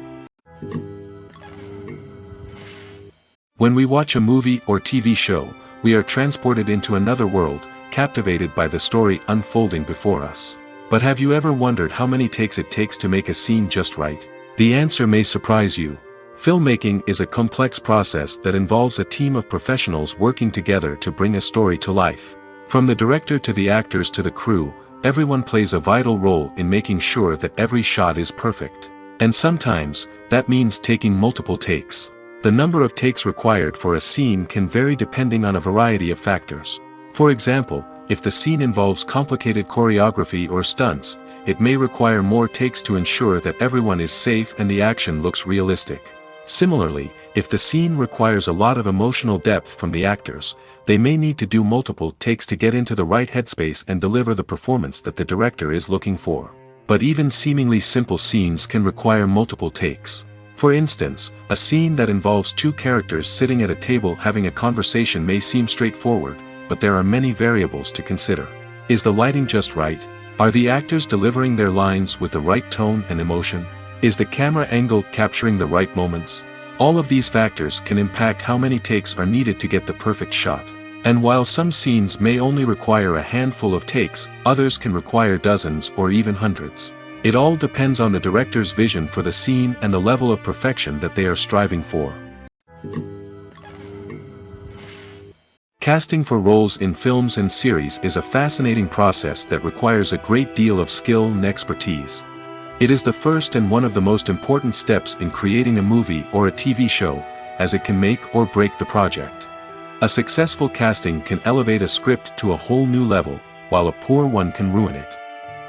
When we watch a movie or TV show, we are transported into another world, captivated by the story unfolding before us. But have you ever wondered how many takes it takes to make a scene just right? The answer may surprise you. Filmmaking is a complex process that involves a team of professionals working together to bring a story to life. From the director to the actors to the crew, everyone plays a vital role in making sure that every shot is perfect. And sometimes, that means taking multiple takes. The number of takes required for a scene can vary depending on a variety of factors. For example, if the scene involves complicated choreography or stunts, it may require more takes to ensure that everyone is safe and the action looks realistic. Similarly, if the scene requires a lot of emotional depth from the actors, they may need to do multiple takes to get into the right headspace and deliver the performance that the director is looking for. But even seemingly simple scenes can require multiple takes. For instance, a scene that involves two characters sitting at a table having a conversation may seem straightforward, but there are many variables to consider. Is the lighting just right? Are the actors delivering their lines with the right tone and emotion? Is the camera angle capturing the right moments? All of these factors can impact how many takes are needed to get the perfect shot. And while some scenes may only require a handful of takes, others can require dozens or even hundreds. It all depends on the director's vision for the scene and the level of perfection that they are striving for. Casting for roles in films and series is a fascinating process that requires a great deal of skill and expertise. It is the first and one of the most important steps in creating a movie or a TV show, as it can make or break the project. A successful casting can elevate a script to a whole new level, while a poor one can ruin it.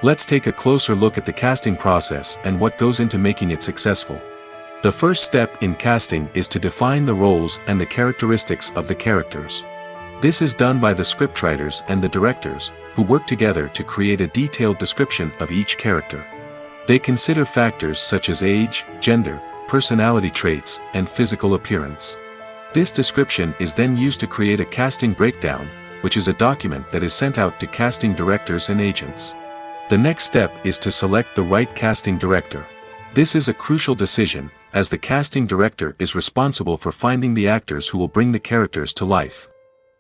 Let's take a closer look at the casting process and what goes into making it successful. The first step in casting is to define the roles and the characteristics of the characters. This is done by the scriptwriters and the directors, who work together to create a detailed description of each character. They consider factors such as age, gender, personality traits, and physical appearance. This description is then used to create a casting breakdown, which is a document that is sent out to casting directors and agents. The next step is to select the right casting director. This is a crucial decision, as the casting director is responsible for finding the actors who will bring the characters to life.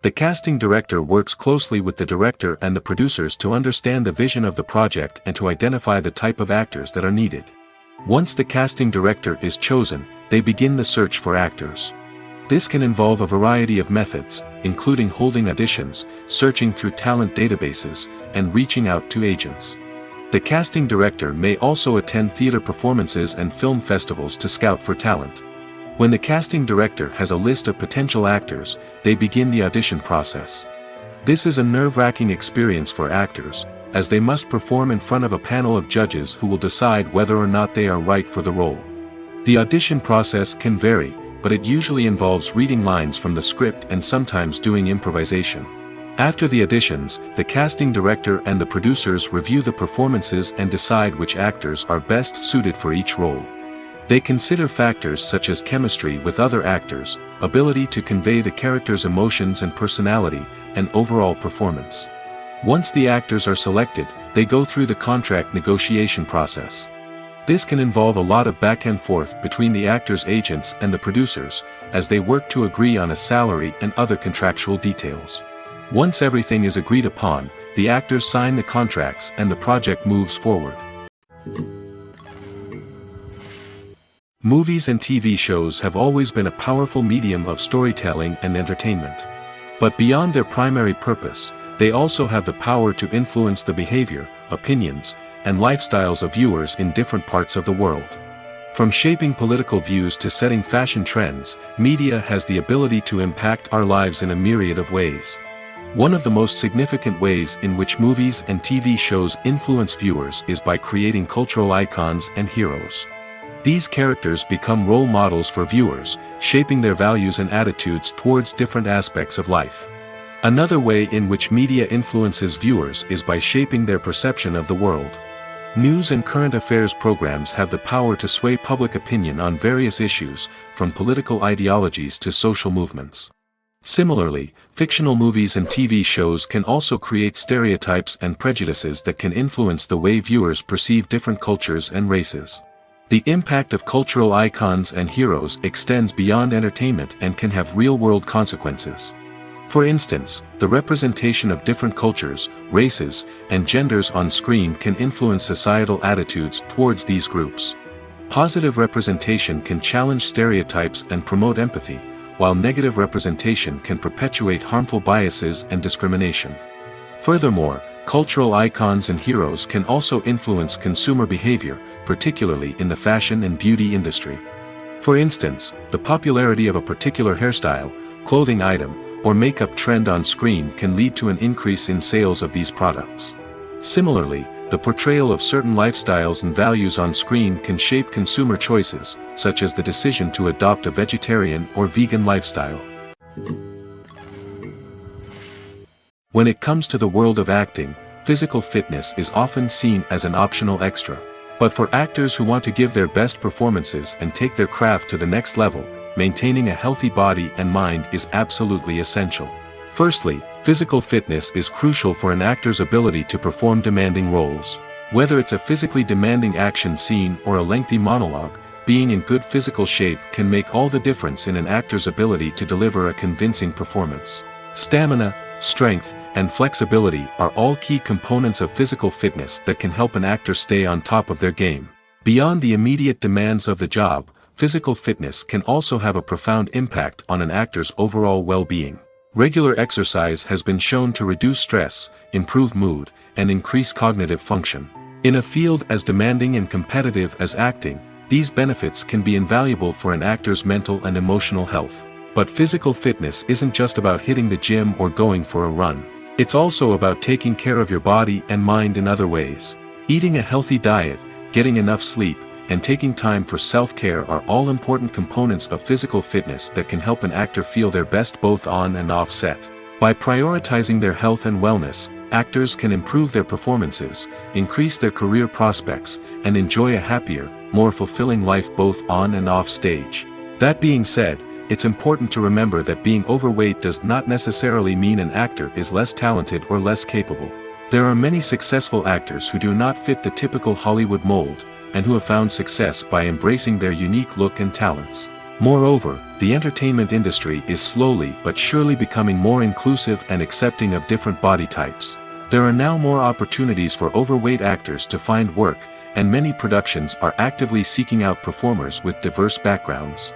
The casting director works closely with the director and the producers to understand the vision of the project and to identify the type of actors that are needed. Once the casting director is chosen, they begin the search for actors. This can involve a variety of methods, including holding auditions, searching through talent databases, and reaching out to agents. The casting director may also attend theater performances and film festivals to scout for talent. When the casting director has a list of potential actors, they begin the audition process. This is a nerve-wracking experience for actors, as they must perform in front of a panel of judges who will decide whether or not they are right for the role. The audition process can vary, but it usually involves reading lines from the script and sometimes doing improvisation. After the auditions, the casting director and the producers review the performances and decide which actors are best suited for each role. They consider factors such as chemistry with other actors, ability to convey the character's emotions and personality, and overall performance. Once the actors are selected, they go through the contract negotiation process. This can involve a lot of back and forth between the actors' agents and the producers, as they work to agree on a salary and other contractual details. Once everything is agreed upon, the actors sign the contracts and the project moves forward. Movies and TV shows have always been a powerful medium of storytelling and entertainment. But beyond their primary purpose, they also have the power to influence the behavior, opinions, and lifestyles of viewers in different parts of the world. From shaping political views to setting fashion trends, media has the ability to impact our lives in a myriad of ways. One of the most significant ways in which movies and TV shows influence viewers is by creating cultural icons and heroes. These characters become role models for viewers, shaping their values and attitudes towards different aspects of life. Another way in which media influences viewers is by shaping their perception of the world. News and current affairs programs have the power to sway public opinion on various issues, from political ideologies to social movements. Similarly, fictional movies and TV shows can also create stereotypes and prejudices that can influence the way viewers perceive different cultures and races. The impact of cultural icons and heroes extends beyond entertainment and can have real-world consequences. For instance, the representation of different cultures, races, and genders on screen can influence societal attitudes towards these groups. Positive representation can challenge stereotypes and promote empathy, while negative representation can perpetuate harmful biases and discrimination. Furthermore, cultural icons and heroes can also influence consumer behavior, particularly in the fashion and beauty industry. For instance, the popularity of a particular hairstyle, clothing item, or makeup trend on screen can lead to an increase in sales of these products. Similarly, the portrayal of certain lifestyles and values on screen can shape consumer choices, such as the decision to adopt a vegetarian or vegan lifestyle. When it comes to the world of acting, physical fitness is often seen as an optional extra. But for actors who want to give their best performances and take their craft to the next level, maintaining a healthy body and mind is absolutely essential. Firstly, physical fitness is crucial for an actor's ability to perform demanding roles. Whether it's a physically demanding action scene or a lengthy monologue, being in good physical shape can make all the difference in an actor's ability to deliver a convincing performance. Stamina, strength, and flexibility are all key components of physical fitness that can help an actor stay on top of their game. Beyond the immediate demands of the job, physical fitness can also have a profound impact on an actor's overall well-being. Regular exercise has been shown to reduce stress, improve mood, and increase cognitive function. In a field as demanding and competitive as acting, these benefits can be invaluable for an actor's mental and emotional health. But physical fitness isn't just about hitting the gym or going for a run. It's also about taking care of your body and mind in other ways. Eating a healthy diet, getting enough sleep, and taking time for self-care are all important components of physical fitness that can help an actor feel their best both on and off set. By prioritizing their health and wellness, actors can improve their performances, increase their career prospects, and enjoy a happier, more fulfilling life both on and off stage. That being said, it's important to remember that being overweight does not necessarily mean an actor is less talented or less capable. There are many successful actors who do not fit the typical Hollywood mold, and who have found success by embracing their unique look and talents. Moreover, the entertainment industry is slowly but surely becoming more inclusive and accepting of different body types. There are now more opportunities for overweight actors to find work, and many productions are actively seeking out performers with diverse backgrounds.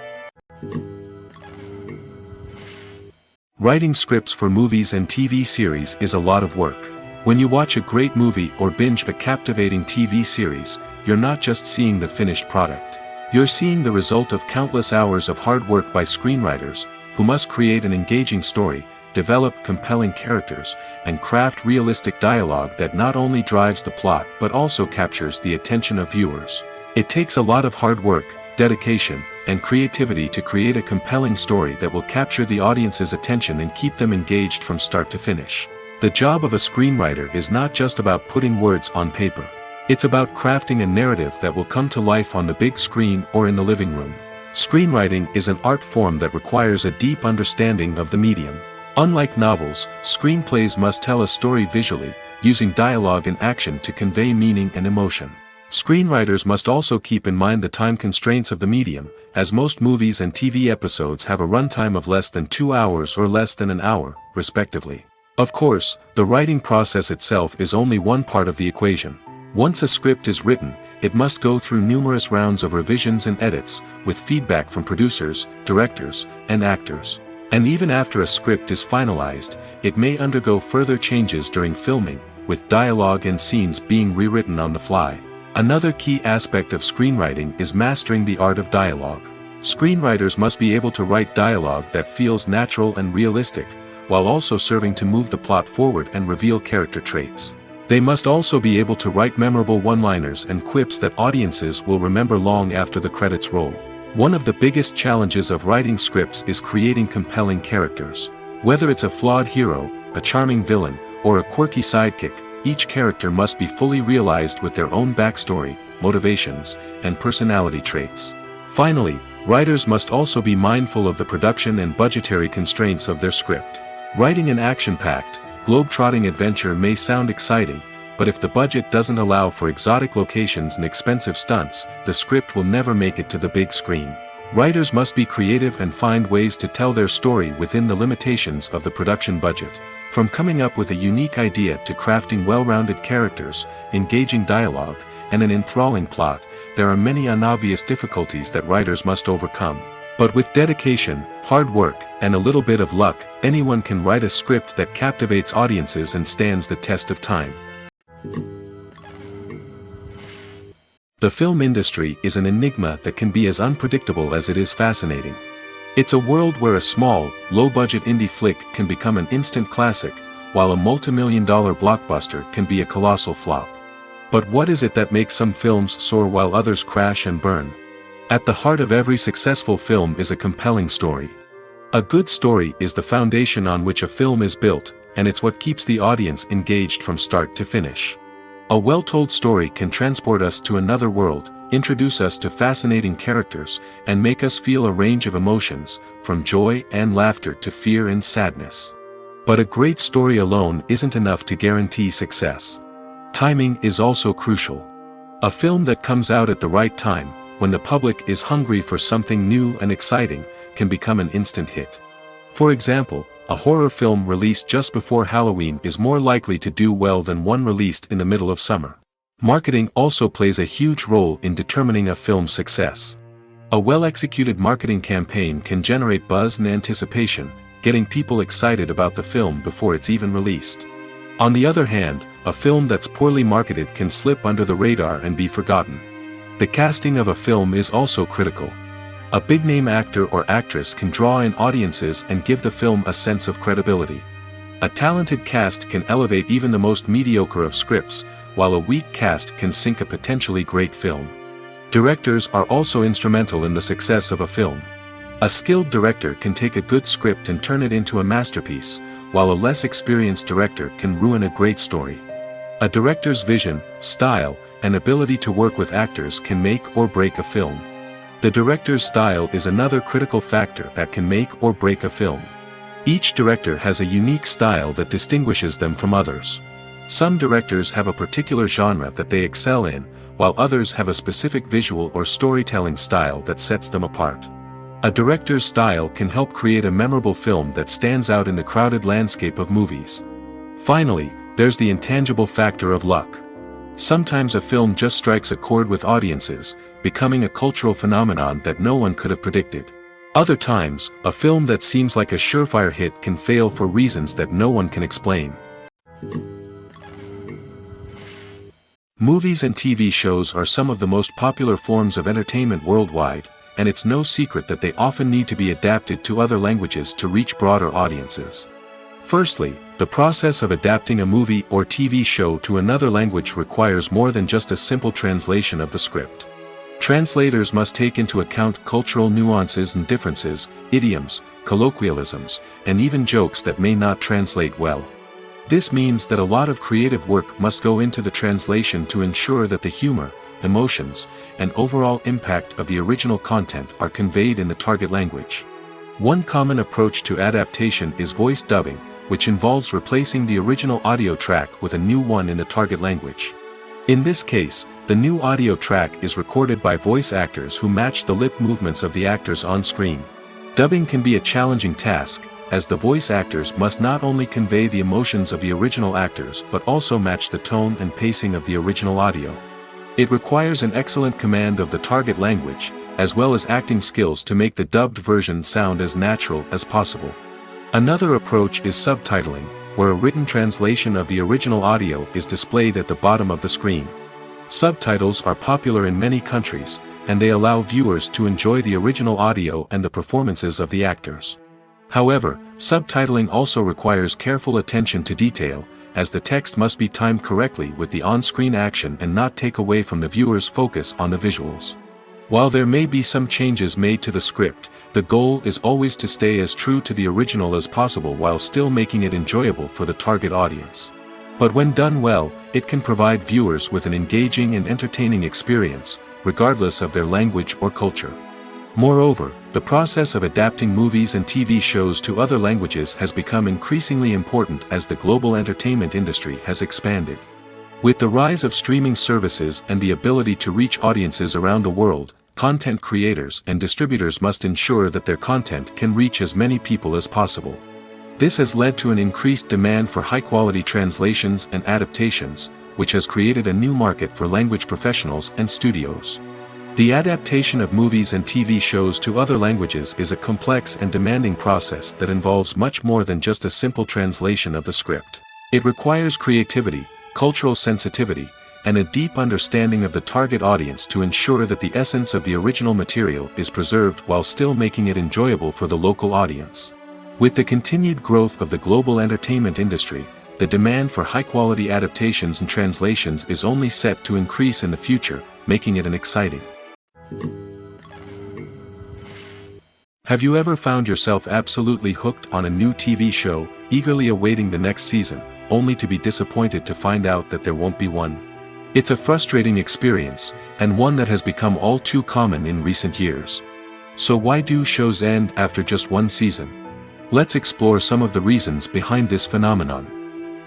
Writing scripts for movies and TV series is a lot of work. When you watch a great movie or binge a captivating TV series, you're not just seeing the finished product. You're seeing the result of countless hours of hard work by screenwriters, who must create an engaging story, develop compelling characters, and craft realistic dialogue that not only drives the plot but also captures the attention of viewers. It takes a lot of hard work, dedication, and creativity to create a compelling story that will capture the audience's attention and keep them engaged from start to finish. The job of a screenwriter is not just about putting words on paper. It's about crafting a narrative that will come to life on the big screen or in the living room. Screenwriting is an art form that requires a deep understanding of the medium. Unlike novels, screenplays must tell a story visually, using dialogue and action to convey meaning and emotion. Screenwriters must also keep in mind the time constraints of the medium, as most movies and TV episodes have a runtime of less than 2 hours or less than an hour, respectively. Of course, the writing process itself is only one part of the equation. Once a script is written, it must go through numerous rounds of revisions and edits, with feedback from producers, directors, and actors. And even after a script is finalized, it may undergo further changes during filming, with dialogue and scenes being rewritten on the fly. Another key aspect of screenwriting is mastering the art of dialogue. Screenwriters must be able to write dialogue that feels natural and realistic, while also serving to move the plot forward and reveal character traits. They must also be able to write memorable one-liners and quips that audiences will remember long after the credits roll. One of the biggest challenges of writing scripts is creating compelling characters. Whether it's a flawed hero, a charming villain, or a quirky sidekick, each character must be fully realized with their own backstory, motivations, and personality traits. Finally, writers must also be mindful of the production and budgetary constraints of their script. Writing an action-packed, globe-trotting adventure may sound exciting, but if the budget doesn't allow for exotic locations and expensive stunts, the script will never make it to the big screen. Writers must be creative and find ways to tell their story within the limitations of the production budget. From coming up with a unique idea to crafting well-rounded characters, engaging dialogue, and an enthralling plot, there are many unobvious difficulties that writers must overcome. But with dedication, hard work, and a little bit of luck, anyone can write a script that captivates audiences and stands the test of time. The film industry is an enigma that can be as unpredictable as it is fascinating. It's a world where a small, low-budget indie flick can become an instant classic, while a multi-million-dollar blockbuster can be a colossal flop. But what is it that makes some films soar while others crash and burn? At the heart of every successful film is a compelling story. A good story is the foundation on which a film is built, and it's what keeps the audience engaged from start to finish. A well-told story can transport us to another world, introduce us to fascinating characters, and make us feel a range of emotions, from joy and laughter to fear and sadness. But a great story alone isn't enough to guarantee success. Timing is also crucial. A film that comes out at the right time, when the public is hungry for something new and exciting, can become an instant hit. For example, a horror film released just before Halloween is more likely to do well than one released in the middle of summer. Marketing also plays a huge role in determining a film's success. A well-executed marketing campaign can generate buzz and anticipation, getting people excited about the film before it's even released. On the other hand, a film that's poorly marketed can slip under the radar and be forgotten. The casting of a film is also critical. A big-name actor or actress can draw in audiences and give the film a sense of credibility. A talented cast can elevate even the most mediocre of scripts, while a weak cast can sink a potentially great film. Directors are also instrumental in the success of a film. A skilled director can take a good script and turn it into a masterpiece, while a less experienced director can ruin a great story. A director's vision, style, and ability to work with actors can make or break a film. The director's style is another critical factor that can make or break a film. Each director has a unique style that distinguishes them from others. Some directors have a particular genre that they excel in, while others have a specific visual or storytelling style that sets them apart. A director's style can help create a memorable film that stands out in the crowded landscape of movies. Finally, there's the intangible factor of luck. Sometimes a film just strikes a chord with audiences, becoming a cultural phenomenon that no one could have predicted. Other times, a film that seems like a surefire hit can fail for reasons that no one can explain. Movies and TV shows are some of the most popular forms of entertainment worldwide, and it's no secret that they often need to be adapted to other languages to reach broader audiences. Firstly, the process of adapting a movie or TV show to another language requires more than just a simple translation of the script. Translators must take into account cultural nuances and differences, idioms, colloquialisms, and even jokes that may not translate well. This means that a lot of creative work must go into the translation to ensure that the humor, emotions, and overall impact of the original content are conveyed in the target language. One common approach to adaptation is voice dubbing, which involves replacing the original audio track with a new one in the target language. In this case, the new audio track is recorded by voice actors who match the lip movements of the actors on screen. Dubbing can be a challenging task, as the voice actors must not only convey the emotions of the original actors but also match the tone and pacing of the original audio. It requires an excellent command of the target language, as well as acting skills to make the dubbed version sound as natural as possible. Another approach is subtitling, where a written translation of the original audio is displayed at the bottom of the screen. Subtitles are popular in many countries, and they allow viewers to enjoy the original audio and the performances of the actors. However, subtitling also requires careful attention to detail, as the text must be timed correctly with the on-screen action and not take away from the viewer's focus on the visuals. While there may be some changes made to the script, the goal is always to stay as true to the original as possible while still making it enjoyable for the target audience. But when done well, it can provide viewers with an engaging and entertaining experience, regardless of their language or culture. Moreover, the process of adapting movies and TV shows to other languages has become increasingly important as the global entertainment industry has expanded. With the rise of streaming services and the ability to reach audiences around the world, content creators and distributors must ensure that their content can reach as many people as possible. This has led to an increased demand for high-quality translations and adaptations, which has created a new market for language professionals and studios. The adaptation of movies and TV shows to other languages is a complex and demanding process that involves much more than just a simple translation of the script. It requires creativity, cultural sensitivity, and a deep understanding of the target audience to ensure that the essence of the original material is preserved while still making it enjoyable for the local audience. With the continued growth of the global entertainment industry, the demand for high-quality adaptations and translations is only set to increase in the future, making it an exciting. Have you ever found yourself absolutely hooked on a new TV show, eagerly awaiting the next season, only to be disappointed to find out that there won't be one? It's a frustrating experience, and one that has become all too common in recent years. So why do shows end after just one season? Let's explore some of the reasons behind this phenomenon.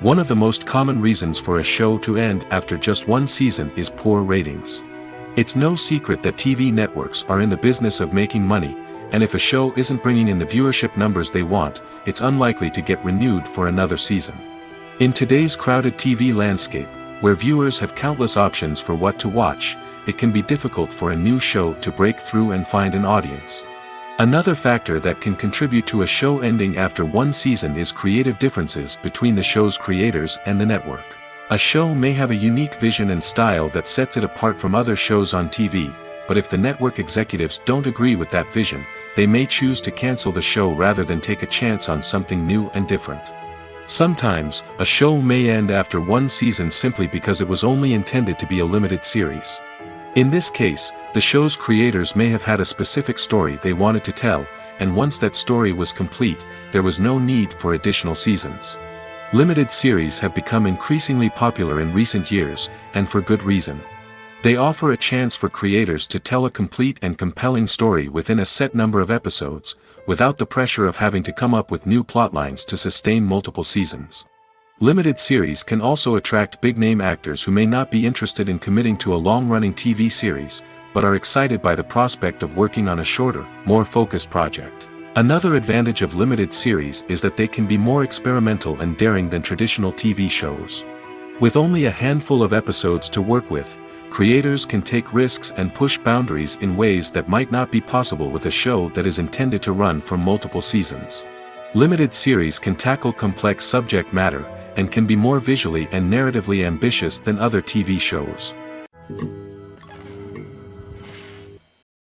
One of the most common reasons for a show to end after just one season is poor ratings. It's no secret that TV networks are in the business of making money, and if a show isn't bringing in the viewership numbers they want, it's unlikely to get renewed for another season. In today's crowded TV landscape, where viewers have countless options for what to watch, it can be difficult for a new show to break through and find an audience. Another factor that can contribute to a show ending after one season is creative differences between the show's creators and the network. A show may have a unique vision and style that sets it apart from other shows on TV, but if the network executives don't agree with that vision, they may choose to cancel the show rather than take a chance on something new and different. Sometimes, a show may end after one season simply because it was only intended to be a limited series. In this case, the show's creators may have had a specific story they wanted to tell, and once that story was complete, there was no need for additional seasons. Limited series have become increasingly popular in recent years, and for good reason. They offer a chance for creators to tell a complete and compelling story within a set number of episodes, without the pressure of having to come up with new plotlines to sustain multiple seasons. Limited series can also attract big-name actors who may not be interested in committing to a long-running TV series, but are excited by the prospect of working on a shorter, more focused project. Another advantage of limited series is that they can be more experimental and daring than traditional TV shows. With only a handful of episodes to work with, creators can take risks and push boundaries in ways that might not be possible with a show that is intended to run for multiple seasons. Limited series can tackle complex subject matter, and can be more visually and narratively ambitious than other TV shows.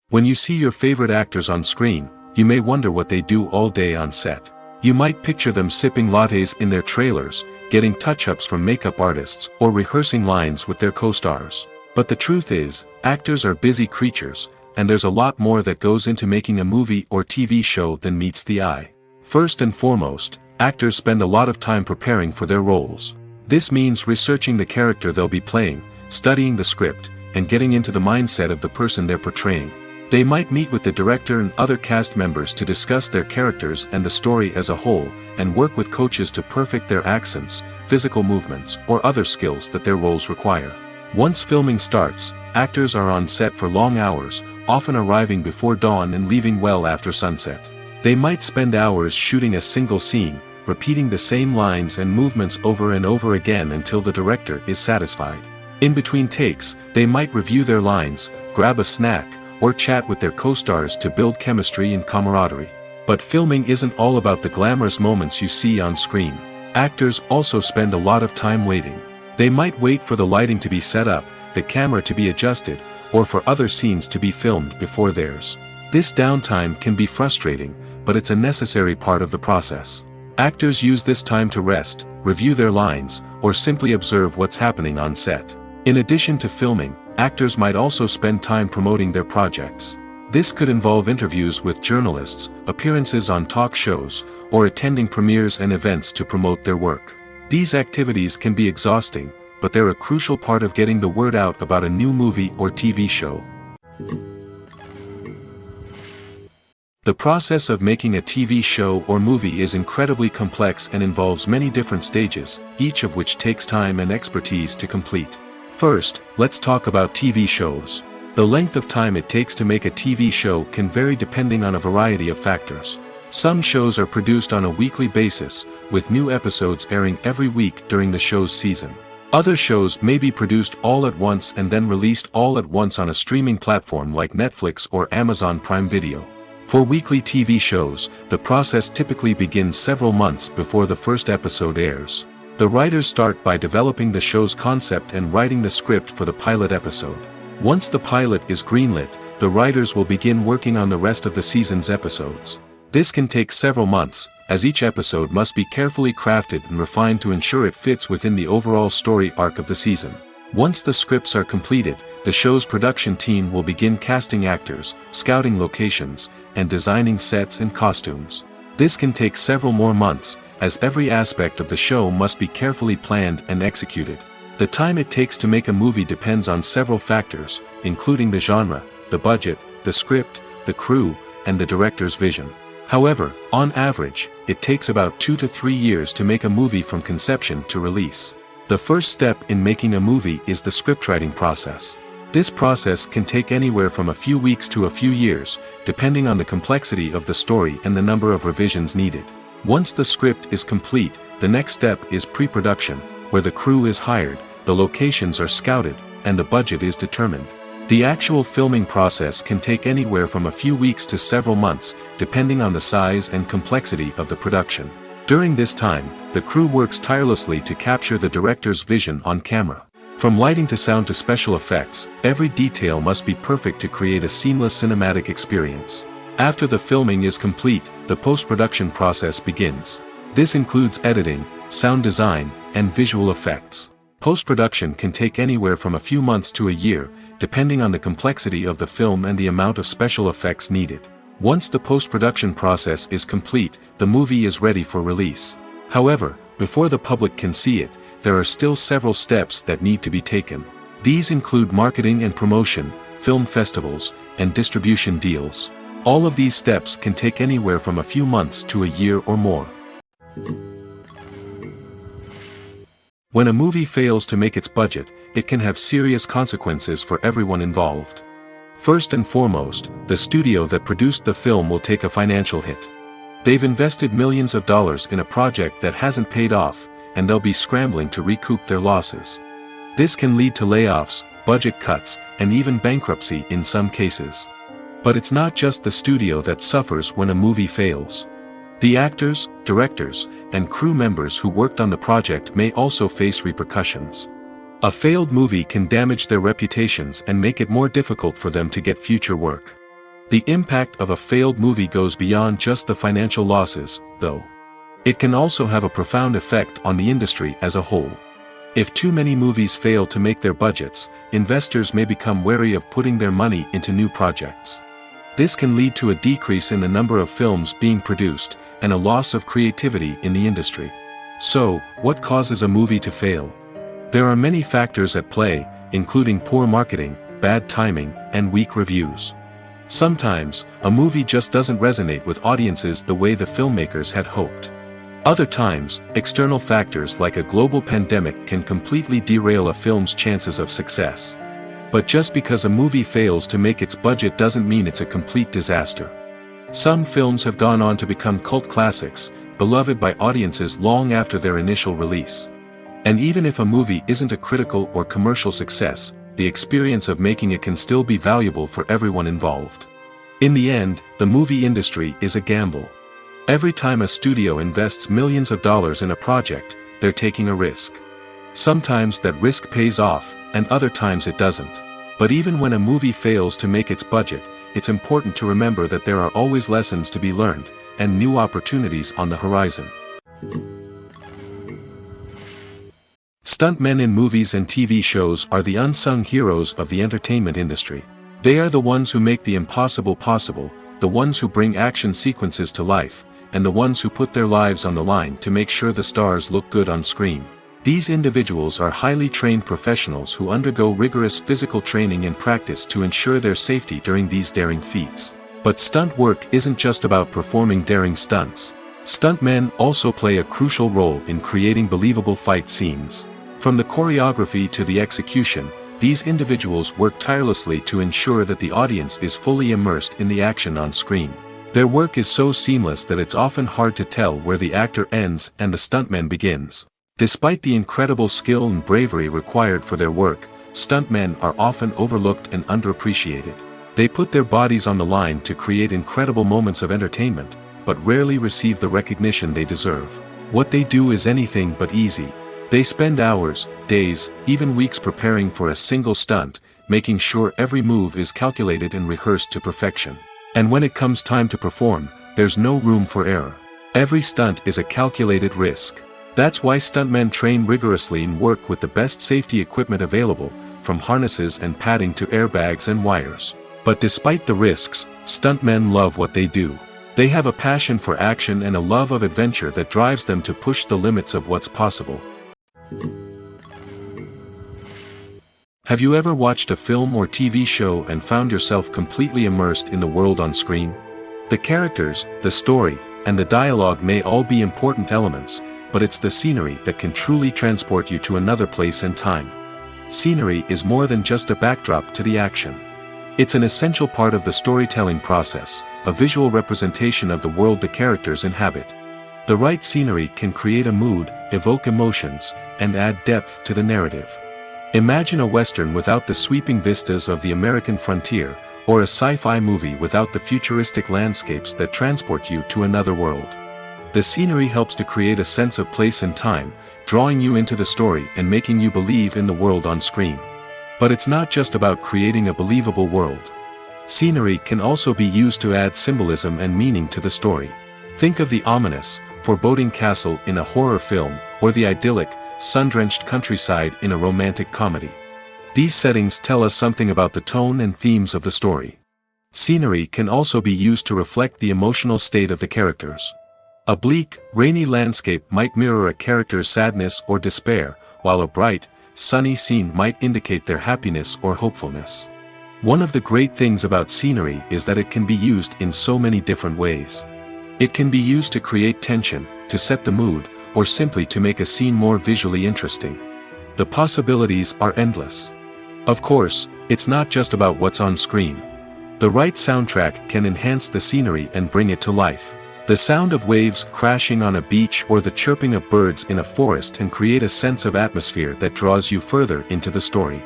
When you see your favorite actors on screen, you may wonder what they do all day on set. You might picture them sipping lattes in their trailers, getting touch-ups from makeup artists, or rehearsing lines with their co-stars. But the truth is, actors are busy creatures, and there's a lot more that goes into making a movie or TV show than meets the eye. First and foremost, actors spend a lot of time preparing for their roles. This means researching the character they'll be playing, studying the script, and getting into the mindset of the person they're portraying. They might meet with the director and other cast members to discuss their characters and the story as a whole, and work with coaches to perfect their accents, physical movements, or other skills that their roles require. Once filming starts, actors are on set for long hours, often arriving before dawn and leaving well after sunset. They might spend hours shooting a single scene, repeating the same lines and movements over and over again until the director is satisfied. In between takes, they might review their lines, grab a snack, or chat with their co-stars to build chemistry and camaraderie. But filming isn't all about the glamorous moments you see on screen. Actors also spend a lot of time waiting. They might wait for the lighting to be set up, the camera to be adjusted, or for other scenes to be filmed before theirs. This downtime can be frustrating, but it's a necessary part of the process. Actors use this time to rest, review their lines, or simply observe what's happening on set. In addition to filming, actors might also spend time promoting their projects. This could involve interviews with journalists, appearances on talk shows, or attending premieres and events to promote their work. These activities can be exhausting, but they're a crucial part of getting the word out about a new movie or TV show. The process of making a TV show or movie is incredibly complex and involves many different stages, each of which takes time and expertise to complete. First, let's talk about TV shows. The length of time it takes to make a TV show can vary depending on a variety of factors. Some shows are produced on a weekly basis, with new episodes airing every week during the show's season. Other shows may be produced all at once and then released all at once on a streaming platform like Netflix or Amazon Prime Video. For weekly TV shows, the process typically begins several months before the first episode airs. The writers start by developing the show's concept and writing the script for the pilot episode. Once the pilot is greenlit, the writers will begin working on the rest of the season's episodes. This can take several months, as each episode must be carefully crafted and refined to ensure it fits within the overall story arc of the season. Once the scripts are completed, the show's production team will begin casting actors, scouting locations, and designing sets and costumes. This can take several more months, as every aspect of the show must be carefully planned and executed. The time it takes to make a movie depends on several factors, including the genre, the budget, the script, the crew, and the director's vision. However, on average, it takes about 2 to 3 years to make a movie from conception to release. The first step in making a movie is the scriptwriting process. This process can take anywhere from a few weeks to a few years, depending on the complexity of the story and the number of revisions needed. Once the script is complete, the next step is pre-production, where the crew is hired, the locations are scouted, and the budget is determined. The actual filming process can take anywhere from a few weeks to several months, depending on the size and complexity of the production. During this time, the crew works tirelessly to capture the director's vision on camera. From lighting to sound to special effects, every detail must be perfect to create a seamless cinematic experience. After the filming is complete, the post-production process begins. This includes editing, sound design, and visual effects. Post-production can take anywhere from a few months to a year, depending on the complexity of the film and the amount of special effects needed. Once the post-production process is complete, the movie is ready for release. However, before the public can see it, there are still several steps that need to be taken. These include marketing and promotion, film festivals, and distribution deals. All of these steps can take anywhere from a few months to a year or more. When a movie fails to make its budget, it can have serious consequences for everyone involved. First and foremost, the studio that produced the film will take a financial hit. They've invested millions of dollars in a project that hasn't paid off, and they'll be scrambling to recoup their losses. This can lead to layoffs, budget cuts, and even bankruptcy in some cases. But it's not just the studio that suffers when a movie fails. The actors, directors, and crew members who worked on the project may also face repercussions. A failed movie can damage their reputations and make it more difficult for them to get future work. The impact of a failed movie goes beyond just the financial losses, though. It can also have a profound effect on the industry as a whole. If too many movies fail to make their budgets, investors may become wary of putting their money into new projects. This can lead to a decrease in the number of films being produced, and a loss of creativity in the industry. So, what causes a movie to fail? There are many factors at play, including poor marketing, bad timing, and weak reviews. Sometimes, a movie just doesn't resonate with audiences the way the filmmakers had hoped. Other times, external factors like a global pandemic can completely derail a film's chances of success. But just because a movie fails to make its budget doesn't mean it's a complete disaster. Some films have gone on to become cult classics, beloved by audiences long after their initial release. And even if a movie isn't a critical or commercial success, the experience of making it can still be valuable for everyone involved. In the end, the movie industry is a gamble. Every time a studio invests millions of dollars in a project, they're taking a risk. Sometimes that risk pays off, and other times it doesn't. But even when a movie fails to make its budget, it's important to remember that there are always lessons to be learned, and new opportunities on the horizon. Stuntmen in movies and TV shows are the unsung heroes of the entertainment industry. They are the ones who make the impossible possible, the ones who bring action sequences to life, and the ones who put their lives on the line to make sure the stars look good on screen. These individuals are highly trained professionals who undergo rigorous physical training and practice to ensure their safety during these daring feats. But stunt work isn't just about performing daring stunts. Stuntmen also play a crucial role in creating believable fight scenes. From the choreography to the execution, these individuals work tirelessly to ensure that the audience is fully immersed in the action on screen. Their work is so seamless that it's often hard to tell where the actor ends and the stuntman begins. Despite the incredible skill and bravery required for their work, stuntmen are often overlooked and underappreciated. They put their bodies on the line to create incredible moments of entertainment, but rarely receive the recognition they deserve. What they do is anything but easy. They spend hours, days, even weeks preparing for a single stunt, making sure every move is calculated and rehearsed to perfection. And when it comes time to perform, there's no room for error. Every stunt is a calculated risk. That's why stuntmen train rigorously and work with the best safety equipment available, from harnesses and padding to airbags and wires. But despite the risks, stuntmen love what they do. They have a passion for action and a love of adventure that drives them to push the limits of what's possible. Have you ever watched a film or TV show and found yourself completely immersed in the world on screen? The characters, the story, and the dialogue may all be important elements, but it's the scenery that can truly transport you to another place and time. Scenery is more than just a backdrop to the action. It's an essential part of the storytelling process, a visual representation of the world the characters inhabit. The right scenery can create a mood, evoke emotions, and add depth to the narrative. Imagine a Western without the sweeping vistas of the American frontier, or a sci-fi movie without the futuristic landscapes that transport you to another world. The scenery helps to create a sense of place and time, drawing you into the story and making you believe in the world on screen. But it's not just about creating a believable world. Scenery can also be used to add symbolism and meaning to the story. Think of the ominous, foreboding castle in a horror film, or the idyllic, sun-drenched countryside in a romantic comedy. These settings tell us something about the tone and themes of the story. Scenery can also be used to reflect the emotional state of the characters. A bleak, rainy landscape might mirror a character's sadness or despair, while a bright, sunny scene might indicate their happiness or hopefulness. One of the great things about scenery is that it can be used in so many different ways. It can be used to create tension, to set the mood, or simply to make a scene more visually interesting. The possibilities are endless. Of course, it's not just about what's on screen. The right soundtrack can enhance the scenery and bring it to life. The sound of waves crashing on a beach or the chirping of birds in a forest can create a sense of atmosphere that draws you further into the story.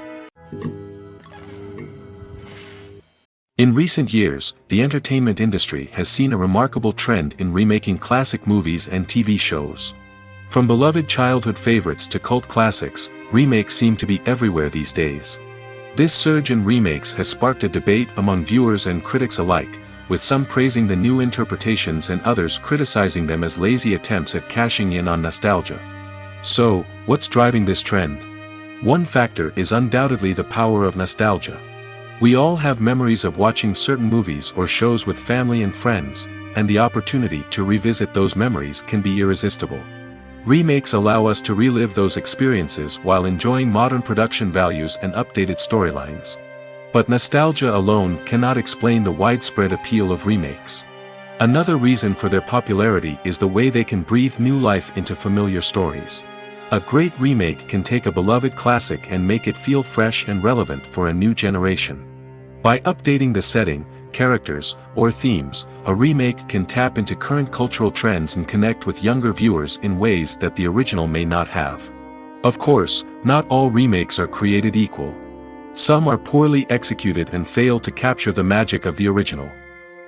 In recent years, the entertainment industry has seen a remarkable trend in remaking classic movies and TV shows. From beloved childhood favorites to cult classics, remakes seem to be everywhere these days. This surge in remakes has sparked a debate among viewers and critics alike, with some praising the new interpretations and others criticizing them as lazy attempts at cashing in on nostalgia. So, what's driving this trend? One factor is undoubtedly the power of nostalgia. We all have memories of watching certain movies or shows with family and friends, and the opportunity to revisit those memories can be irresistible. Remakes allow us to relive those experiences while enjoying modern production values and updated storylines. But nostalgia alone cannot explain the widespread appeal of remakes. Another reason for their popularity is the way they can breathe new life into familiar stories. A great remake can take a beloved classic and make it feel fresh and relevant for a new generation. By updating the setting, characters, or themes, a remake can tap into current cultural trends and connect with younger viewers in ways that the original may not have. Of course, not all remakes are created equal. Some are poorly executed and fail to capture the magic of the original.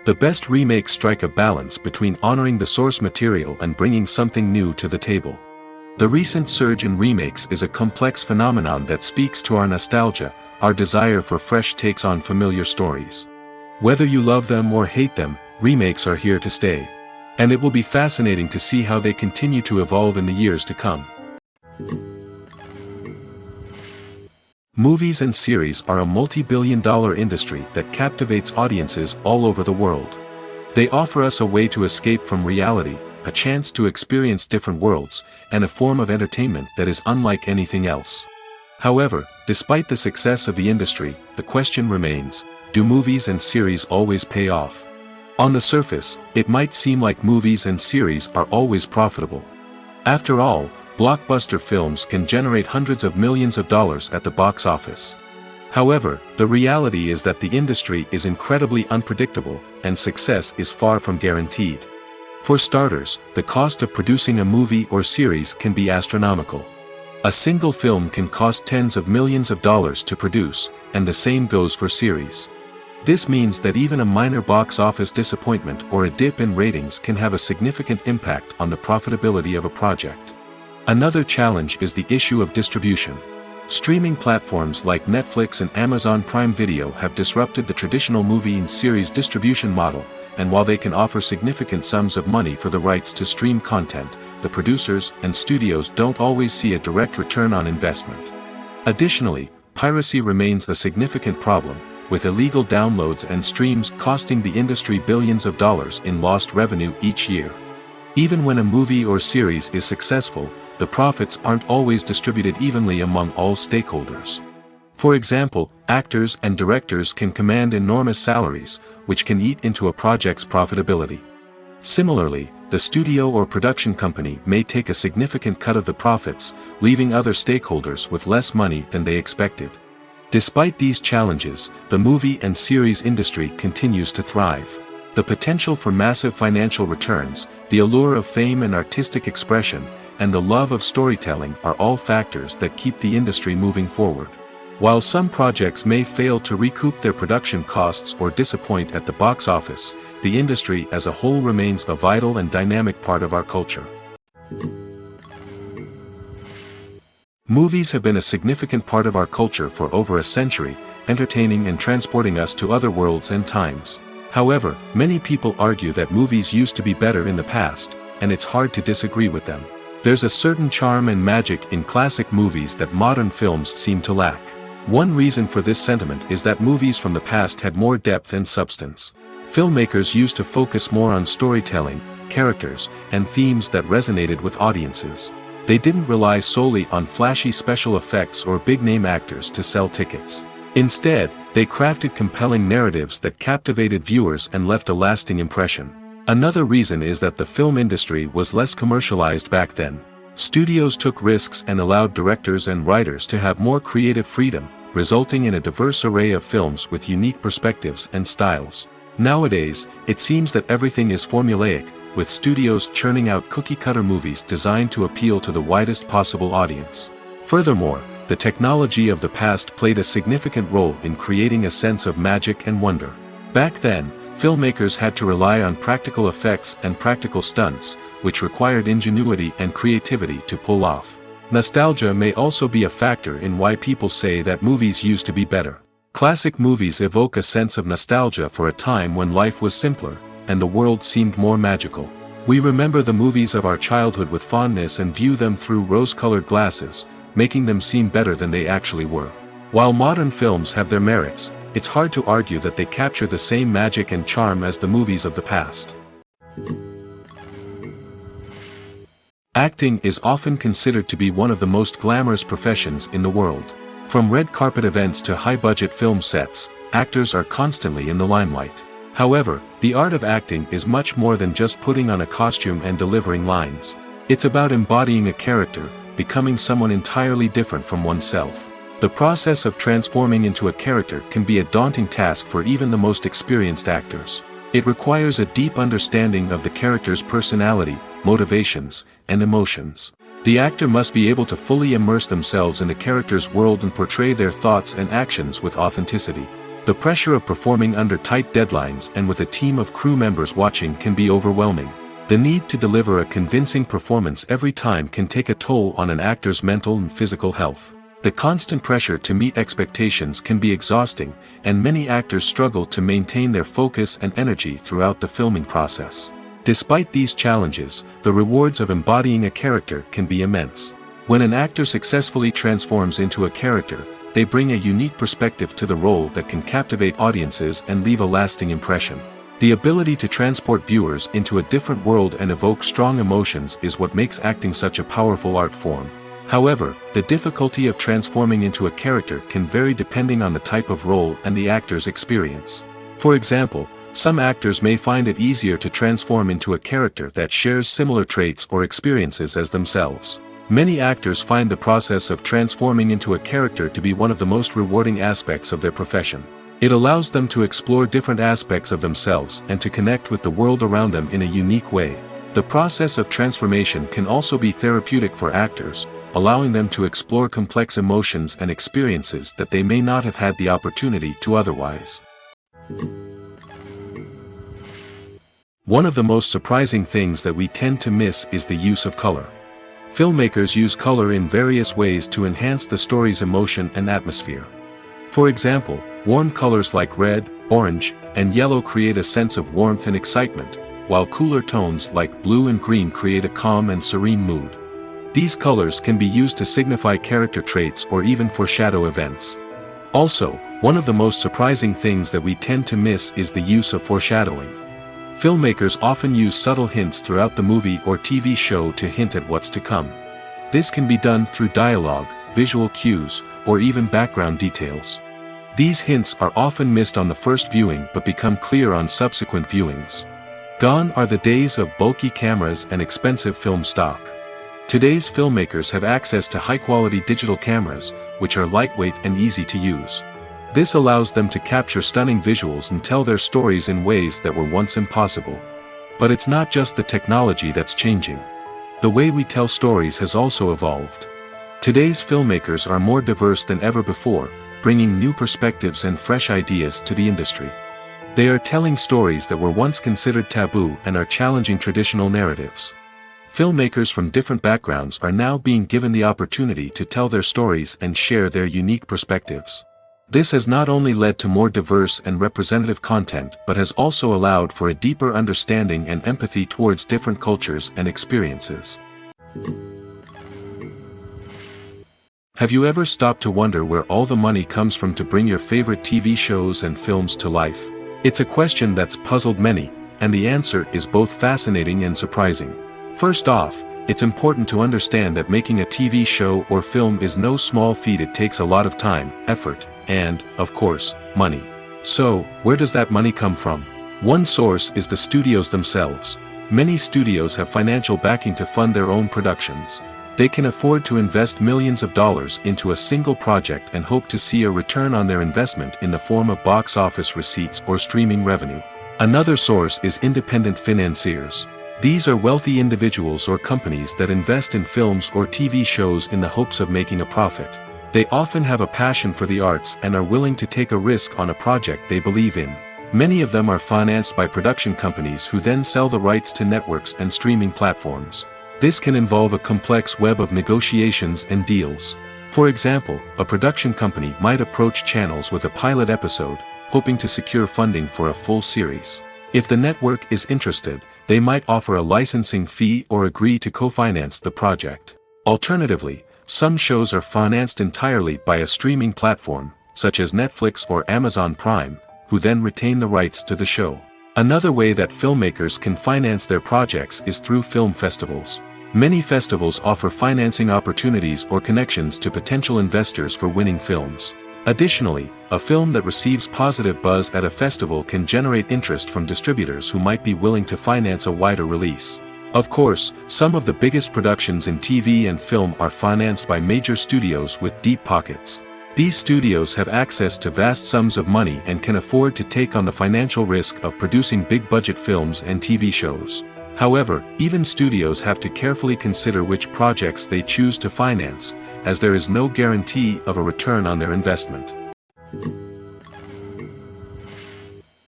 The best remakes strike a balance between honoring the source material and bringing something new to the table. The recent surge in remakes is a complex phenomenon that speaks to our nostalgia, our desire for fresh takes on familiar stories. Whether you love them or hate them, remakes are here to stay. And it will be fascinating to see how they continue to evolve in the years to come. Movies and series are a multi-billion-dollar industry that captivates audiences all over the world. They offer us a way to escape from reality, a chance to experience different worlds, and a form of entertainment that is unlike anything else. However, despite the success of the industry, the question remains, do movies and series always pay off? On the surface, it might seem like movies and series are always profitable. After all, blockbuster films can generate hundreds of millions of dollars at the box office. However, the reality is that the industry is incredibly unpredictable, and success is far from guaranteed. For starters, the cost of producing a movie or series can be astronomical. A single film can cost tens of millions of dollars to produce, and the same goes for series. This means that even a minor box office disappointment or a dip in ratings can have a significant impact on the profitability of a project. Another challenge is the issue of distribution. Streaming platforms like Netflix and Amazon Prime Video have disrupted the traditional movie and series distribution model, and while they can offer significant sums of money for the rights to stream content, the producers and studios don't always see a direct return on investment. Additionally, piracy remains a significant problem, with illegal downloads and streams costing the industry billions of dollars in lost revenue each year. Even when a movie or series is successful, the profits aren't always distributed evenly among all stakeholders. For example, actors and directors can command enormous salaries, which can eat into a project's profitability. Similarly, the studio or production company may take a significant cut of the profits, leaving other stakeholders with less money than they expected. Despite these challenges, the movie and series industry continues to thrive. The potential for massive financial returns, the allure of fame and artistic expression, and the love of storytelling are all factors that keep the industry moving forward. While some projects may fail to recoup their production costs or disappoint at the box office, the industry as a whole remains a vital and dynamic part of our culture. Movies have been a significant part of our culture for over a century, entertaining and transporting us to other worlds and times. However, many people argue that movies used to be better in the past, and it's hard to disagree with them. There's a certain charm and magic in classic movies that modern films seem to lack. One reason for this sentiment is that movies from the past had more depth and substance. Filmmakers used to focus more on storytelling, characters, and themes that resonated with audiences. They didn't rely solely on flashy special effects or big-name actors to sell tickets. Instead, they crafted compelling narratives that captivated viewers and left a lasting impression. Another reason is that the film industry was less commercialized back then. Studios took risks and allowed directors and writers to have more creative freedom, resulting in a diverse array of films with unique perspectives and styles. Nowadays, it seems that everything is formulaic, with studios churning out cookie-cutter movies designed to appeal to the widest possible audience. Furthermore, the technology of the past played a significant role in creating a sense of magic and wonder. Back then, filmmakers had to rely on practical effects and practical stunts, which required ingenuity and creativity to pull off. Nostalgia may also be a factor in why people say that movies used to be better. Classic movies evoke a sense of nostalgia for a time when life was simpler, and the world seemed more magical. We remember the movies of our childhood with fondness and view them through rose-colored glasses, making them seem better than they actually were. While modern films have their merits, it's hard to argue that they capture the same magic and charm as the movies of the past. Acting is often considered to be one of the most glamorous professions in the world. From red carpet events to high-budget film sets, actors are constantly in the limelight. However, the art of acting is much more than just putting on a costume and delivering lines. It's about embodying a character, becoming someone entirely different from oneself. The process of transforming into a character can be a daunting task for even the most experienced actors. It requires a deep understanding of the character's personality, motivations, and emotions. The actor must be able to fully immerse themselves in the character's world and portray their thoughts and actions with authenticity. The pressure of performing under tight deadlines and with a team of crew members watching can be overwhelming. The need to deliver a convincing performance every time can take a toll on an actor's mental and physical health. The constant pressure to meet expectations can be exhausting, and many actors struggle to maintain their focus and energy throughout the filming process. Despite these challenges, the rewards of embodying a character can be immense. When an actor successfully transforms into a character, they bring a unique perspective to the role that can captivate audiences and leave a lasting impression. The ability to transport viewers into a different world and evoke strong emotions is what makes acting such a powerful art form. However, the difficulty of transforming into a character can vary depending on the type of role and the actor's experience. For example, some actors may find it easier to transform into a character that shares similar traits or experiences as themselves. Many actors find the process of transforming into a character to be one of the most rewarding aspects of their profession. It allows them to explore different aspects of themselves and to connect with the world around them in a unique way. The process of transformation can also be therapeutic for actors, allowing them to explore complex emotions and experiences that they may not have had the opportunity to otherwise. One of the most surprising things that we tend to miss is the use of color. Filmmakers use color in various ways to enhance the story's emotion and atmosphere. For example, warm colors like red, orange, and yellow create a sense of warmth and excitement, while cooler tones like blue and green create a calm and serene mood. These colors can be used to signify character traits or even foreshadow events. Also, one of the most surprising things that we tend to miss is the use of foreshadowing. Filmmakers often use subtle hints throughout the movie or TV show to hint at what's to come. This can be done through dialogue, visual cues, or even background details. These hints are often missed on the first viewing but become clear on subsequent viewings. Gone are the days of bulky cameras and expensive film stock. Today's filmmakers have access to high-quality digital cameras, which are lightweight and easy to use. This allows them to capture stunning visuals and tell their stories in ways that were once impossible. But it's not just the technology that's changing. The way we tell stories has also evolved. Today's filmmakers are more diverse than ever before, bringing new perspectives and fresh ideas to the industry. They are telling stories that were once considered taboo and are challenging traditional narratives. Filmmakers from different backgrounds are now being given the opportunity to tell their stories and share their unique perspectives. This has not only led to more diverse and representative content but has also allowed for a deeper understanding and empathy towards different cultures and experiences. Have you ever stopped to wonder where all the money comes from to bring your favorite TV shows and films to life? It's a question that's puzzled many, and the answer is both fascinating and surprising. First off, it's important to understand that making a TV show or film is no small feat. It takes a lot of time, effort, and, of course, money. So, where does that money come from? One source is the studios themselves. Many studios have financial backing to fund their own productions. They can afford to invest millions of dollars into a single project and hope to see a return on their investment in the form of box office receipts or streaming revenue. Another source is independent financiers. These are wealthy individuals or companies that invest in films or TV shows in the hopes of making a profit. They often have a passion for the arts and are willing to take a risk on a project they believe in. Many of them are financed by production companies who then sell the rights to networks and streaming platforms. This can involve a complex web of negotiations and deals. For example, a production company might approach channels with a pilot episode, hoping to secure funding for a full series. If the network is interested, they might offer a licensing fee or agree to co-finance the project. Alternatively, some shows are financed entirely by a streaming platform, such as Netflix or Amazon Prime, who then retain the rights to the show. Another way that filmmakers can finance their projects is through film festivals. Many festivals offer financing opportunities or connections to potential investors for winning films. Additionally, a film that receives positive buzz at a festival can generate interest from distributors who might be willing to finance a wider release. Of course, some of the biggest productions in TV and film are financed by major studios with deep pockets. These studios have access to vast sums of money and can afford to take on the financial risk of producing big-budget films and TV shows. However, even studios have to carefully consider which projects they choose to finance, as there is no guarantee of a return on their investment.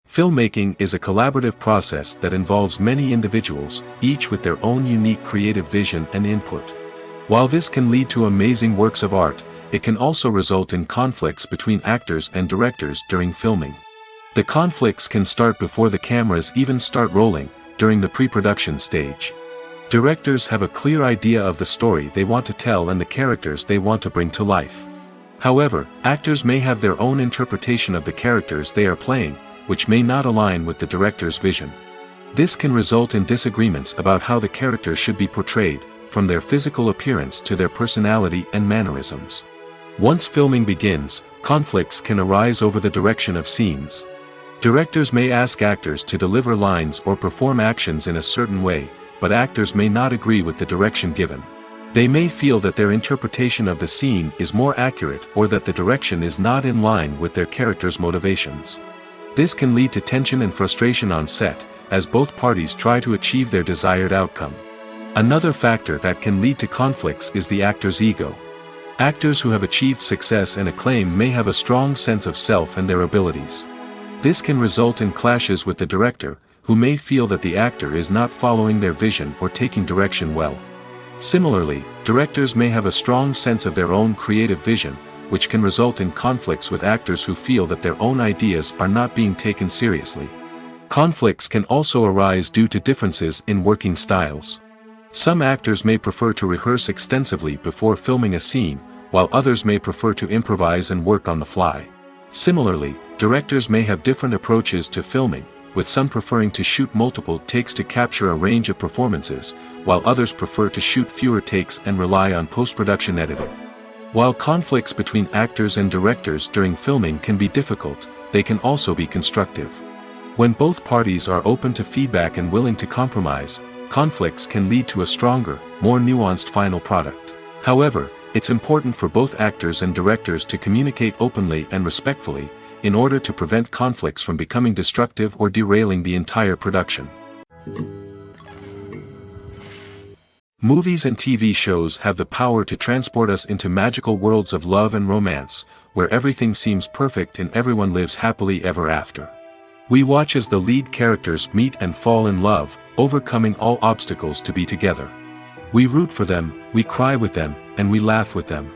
Filmmaking is a collaborative process that involves many individuals, each with their own unique creative vision and input. While this can lead to amazing works of art, it can also result in conflicts between actors and directors during filming. The conflicts can start before the cameras even start rolling, during the pre-production stage. Directors have a clear idea of the story they want to tell and the characters they want to bring to life. However, actors may have their own interpretation of the characters they are playing, which may not align with the director's vision. This can result in disagreements about how the characters should be portrayed, from their physical appearance to their personality and mannerisms. Once filming begins, conflicts can arise over the direction of scenes. Directors may ask actors to deliver lines or perform actions in a certain way, but actors may not agree with the direction given. They may feel that their interpretation of the scene is more accurate or that the direction is not in line with their character's motivations. This can lead to tension and frustration on set, as both parties try to achieve their desired outcome. Another factor that can lead to conflicts is the actor's ego. Actors who have achieved success and acclaim may have a strong sense of self and their abilities. This can result in clashes with the director, who may feel that the actor is not following their vision or taking direction well. Similarly, directors may have a strong sense of their own creative vision, which can result in conflicts with actors who feel that their own ideas are not being taken seriously. Conflicts can also arise due to differences in working styles. Some actors may prefer to rehearse extensively before filming a scene, while others may prefer to improvise and work on the fly. Similarly, directors may have different approaches to filming, with some preferring to shoot multiple takes to capture a range of performances, while others prefer to shoot fewer takes and rely on post-production editing. While conflicts between actors and directors during filming can be difficult, they can also be constructive. When both parties are open to feedback and willing to compromise, conflicts can lead to a stronger, more nuanced final product. However, it's important for both actors and directors to communicate openly and respectfully, in order to prevent conflicts from becoming destructive or derailing the entire production. Movies and TV shows have the power to transport us into magical worlds of love and romance, where everything seems perfect and everyone lives happily ever after. We watch as the lead characters meet and fall in love, overcoming all obstacles to be together. We root for them, we cry with them, and we laugh with them.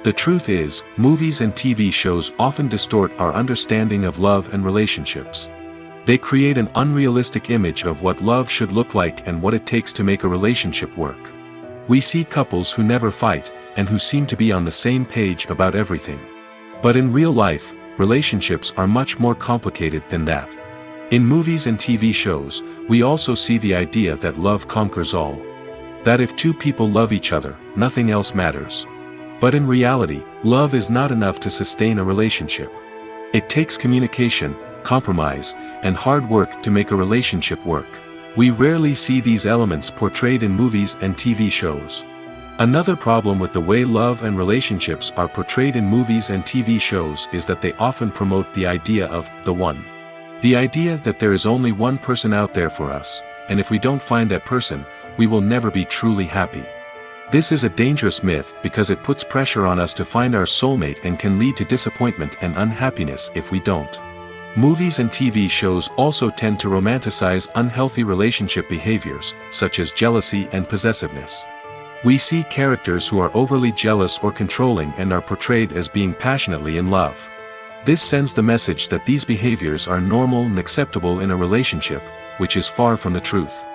The truth is, movies and TV shows often distort our understanding of love and relationships. They create an unrealistic image of what love should look like and what it takes to make a relationship work. We see couples who never fight, and who seem to be on the same page about everything. But in real life, relationships are much more complicated than that. In movies and TV shows, we also see the idea that love conquers all. That if two people love each other, nothing else matters. But in reality, love is not enough to sustain a relationship. It takes communication, compromise, and hard work to make a relationship work. We rarely see these elements portrayed in movies and TV shows. Another problem with the way love and relationships are portrayed in movies and TV shows is that they often promote the idea of the one. The idea that there is only one person out there for us, and if we don't find that person, we will never be truly happy. This is a dangerous myth because it puts pressure on us to find our soulmate and can lead to disappointment and unhappiness if we don't. Movies and TV shows also tend to romanticize unhealthy relationship behaviors, such as jealousy and possessiveness. We see characters who are overly jealous or controlling and are portrayed as being passionately in love. This sends the message that these behaviors are normal and acceptable in a relationship, which is far from the truth.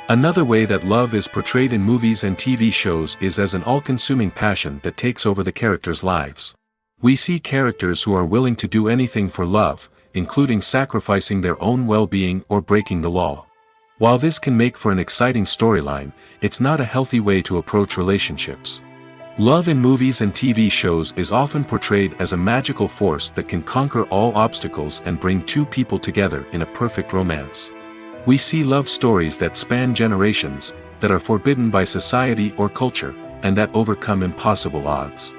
Another way that love is portrayed in movies and TV shows is as an all-consuming passion that takes over the characters' lives. We see characters who are willing to do anything for love, including sacrificing their own well-being or breaking the law. While this can make for an exciting storyline, it's not a healthy way to approach relationships. Love in movies and TV shows is often portrayed as a magical force that can conquer all obstacles and bring two people together in a perfect romance. We see love stories that span generations, that are forbidden by society or culture, and that overcome impossible odds.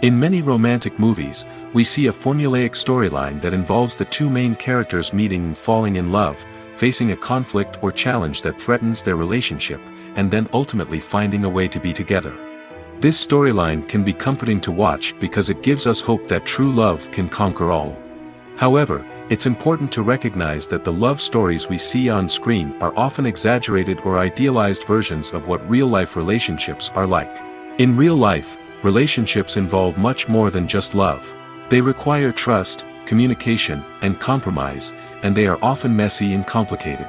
In many romantic movies, we see a formulaic storyline that involves the two main characters meeting and falling in love, facing a conflict or challenge that threatens their relationship, and then ultimately finding a way to be together. This storyline can be comforting to watch because it gives us hope that true love can conquer all. However, it's important to recognize that the love stories we see on screen are often exaggerated or idealized versions of what real-life relationships are like. In real life, relationships involve much more than just love. They require trust, communication, and compromise, and they are often messy and complicated.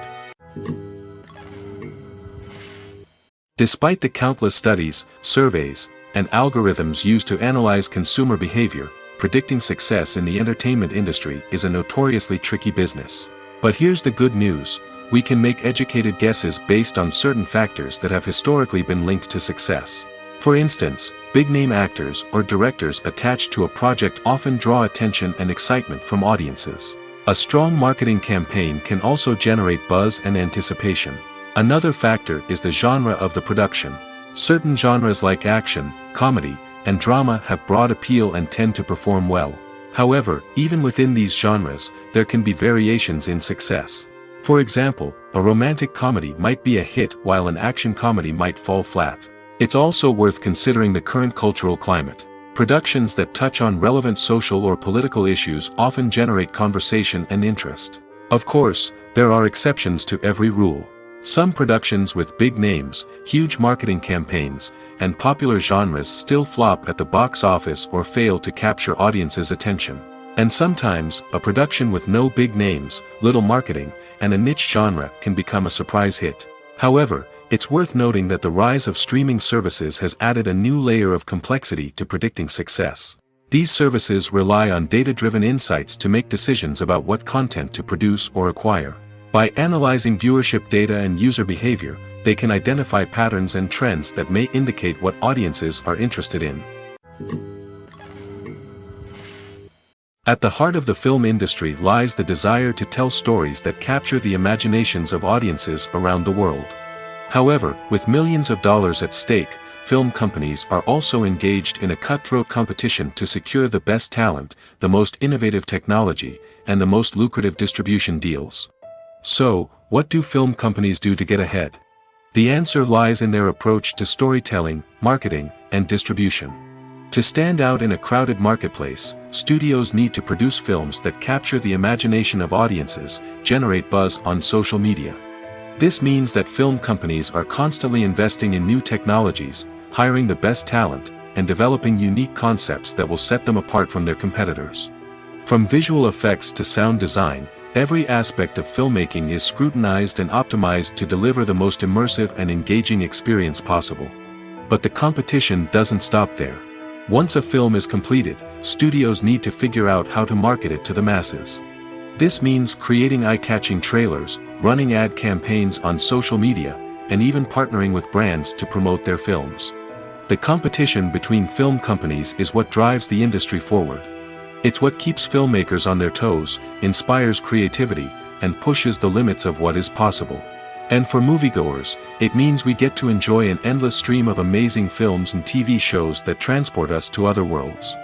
Despite the countless studies, surveys, and algorithms used to analyze consumer behavior, predicting success in the entertainment industry is a notoriously tricky business. But here's the good news: we can make educated guesses based on certain factors that have historically been linked to success. For instance, big-name actors or directors attached to a project often draw attention and excitement from audiences. A strong marketing campaign can also generate buzz and anticipation. Another factor is the genre of the production. Certain genres like action, comedy, and drama have broad appeal and tend to perform well. However, even within these genres, there can be variations in success. For example, a romantic comedy might be a hit while an action comedy might fall flat. It's also worth considering the current cultural climate. Productions that touch on relevant social or political issues often generate conversation and interest. Of course, there are exceptions to every rule. Some productions with big names, huge marketing campaigns, and popular genres still flop at the box office or fail to capture audiences' attention. And sometimes, a production with no big names, little marketing, and a niche genre can become a surprise hit. However, it's worth noting that the rise of streaming services has added a new layer of complexity to predicting success. These services rely on data-driven insights to make decisions about what content to produce or acquire. By analyzing viewership data and user behavior, they can identify patterns and trends that may indicate what audiences are interested in. At the heart of the film industry lies the desire to tell stories that capture the imaginations of audiences around the world. However, with millions of dollars at stake, film companies are also engaged in a cutthroat competition to secure the best talent, the most innovative technology, and the most lucrative distribution deals. So, what do film companies do to get ahead? The answer lies in their approach to storytelling, marketing, and distribution. To stand out in a crowded marketplace, studios need to produce films that capture the imagination of audiences, generate buzz on social media. This means that film companies are constantly investing in new technologies, hiring the best talent, and developing unique concepts that will set them apart from their competitors. From visual effects to sound design, every aspect of filmmaking is scrutinized and optimized to deliver the most immersive and engaging experience possible. But the competition doesn't stop there. Once a film is completed, studios need to figure out how to market it to the masses. This means creating eye-catching trailers, running ad campaigns on social media, and even partnering with brands to promote their films. The competition between film companies is what drives the industry forward. It's what keeps filmmakers on their toes, inspires creativity, and pushes the limits of what is possible. And for moviegoers, it means we get to enjoy an endless stream of amazing films and TV shows that transport us to other worlds.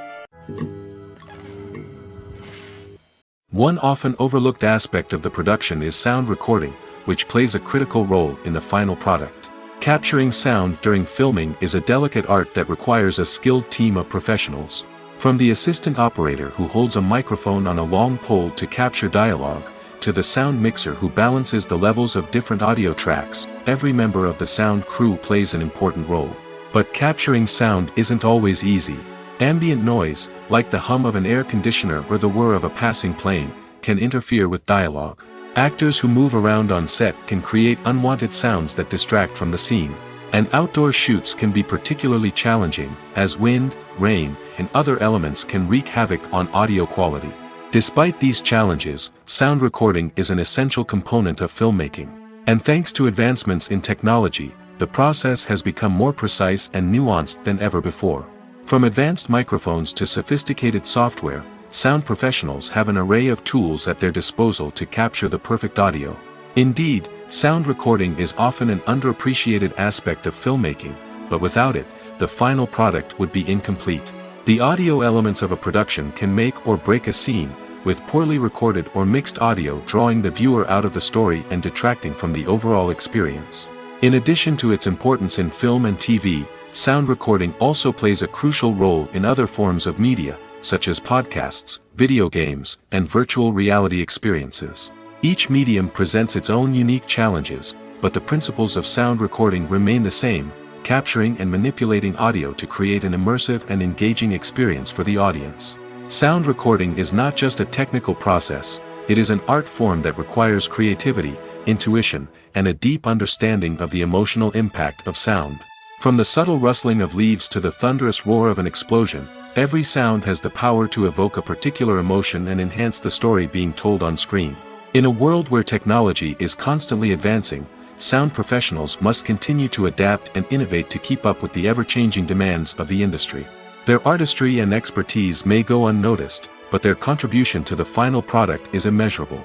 One often overlooked aspect of the production is sound recording, which plays a critical role in the final product. Capturing sound during filming is a delicate art that requires a skilled team of professionals. From the assistant operator who holds a microphone on a long pole to capture dialogue, to the sound mixer who balances the levels of different audio tracks, every member of the sound crew plays an important role. But capturing sound isn't always easy. Ambient noise, like the hum of an air conditioner or the whir of a passing plane, can interfere with dialogue. Actors who move around on set can create unwanted sounds that distract from the scene. And outdoor shoots can be particularly challenging, as wind, rain, and other elements can wreak havoc on audio quality. Despite these challenges, sound recording is an essential component of filmmaking. And thanks to advancements in technology, the process has become more precise and nuanced than ever before. From advanced microphones to sophisticated software, sound professionals have an array of tools at their disposal to capture the perfect audio. Indeed, sound recording is often an underappreciated aspect of filmmaking, but without it, the final product would be incomplete. The audio elements of a production can make or break a scene, with poorly recorded or mixed audio drawing the viewer out of the story and detracting from the overall experience. In addition to its importance in film and TV, sound recording also plays a crucial role in other forms of media, such as podcasts, video games, and virtual reality experiences. Each medium presents its own unique challenges, but the principles of sound recording remain the same, capturing and manipulating audio to create an immersive and engaging experience for the audience. Sound recording is not just a technical process, it is an art form that requires creativity, intuition, and a deep understanding of the emotional impact of sound. From the subtle rustling of leaves to the thunderous roar of an explosion, every sound has the power to evoke a particular emotion and enhance the story being told on screen. In a world where technology is constantly advancing, sound professionals must continue to adapt and innovate to keep up with the ever-changing demands of the industry. Their artistry and expertise may go unnoticed, but their contribution to the final product is immeasurable.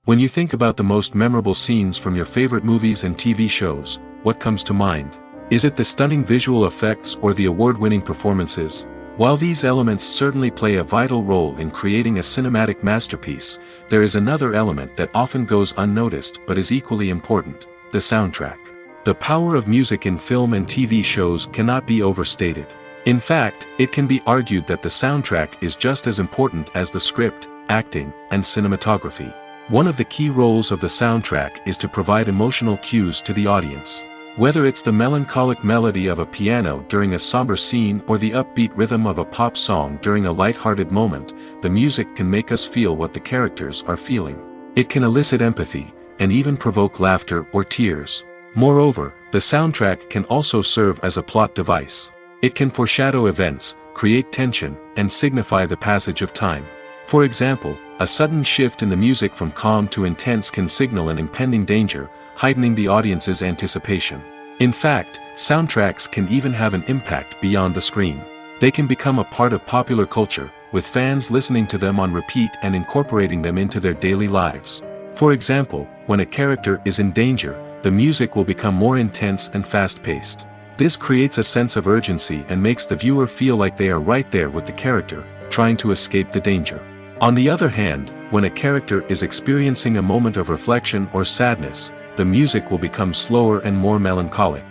When you think about the most memorable scenes from your favorite movies and TV shows, what comes to mind? Is it the stunning visual effects or the award-winning performances? While these elements certainly play a vital role in creating a cinematic masterpiece, there is another element that often goes unnoticed but is equally important: the soundtrack. The power of music in film and TV shows cannot be overstated. In fact, it can be argued that the soundtrack is just as important as the script, acting, and cinematography. One of the key roles of the soundtrack is to provide emotional cues to the audience. Whether it's the melancholic melody of a piano during a somber scene or the upbeat rhythm of a pop song during a light-hearted moment, the music can make us feel what the characters are feeling. It can elicit empathy, and even provoke laughter or tears. Moreover, the soundtrack can also serve as a plot device. It can foreshadow events, create tension, and signify the passage of time. For example, a sudden shift in the music from calm to intense can signal an impending danger, heightening the audience's anticipation. In fact, soundtracks can even have an impact beyond the screen. They can become a part of popular culture, with fans listening to them on repeat and incorporating them into their daily lives. For example, when a character is in danger, the music will become more intense and fast-paced. This creates a sense of urgency and makes the viewer feel like they are right there with the character, trying to escape the danger. On the other hand, when a character is experiencing a moment of reflection or sadness, the music will become slower and more melancholic.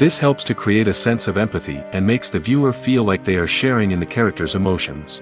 This helps to create a sense of empathy and makes the viewer feel like they are sharing in the character's emotions.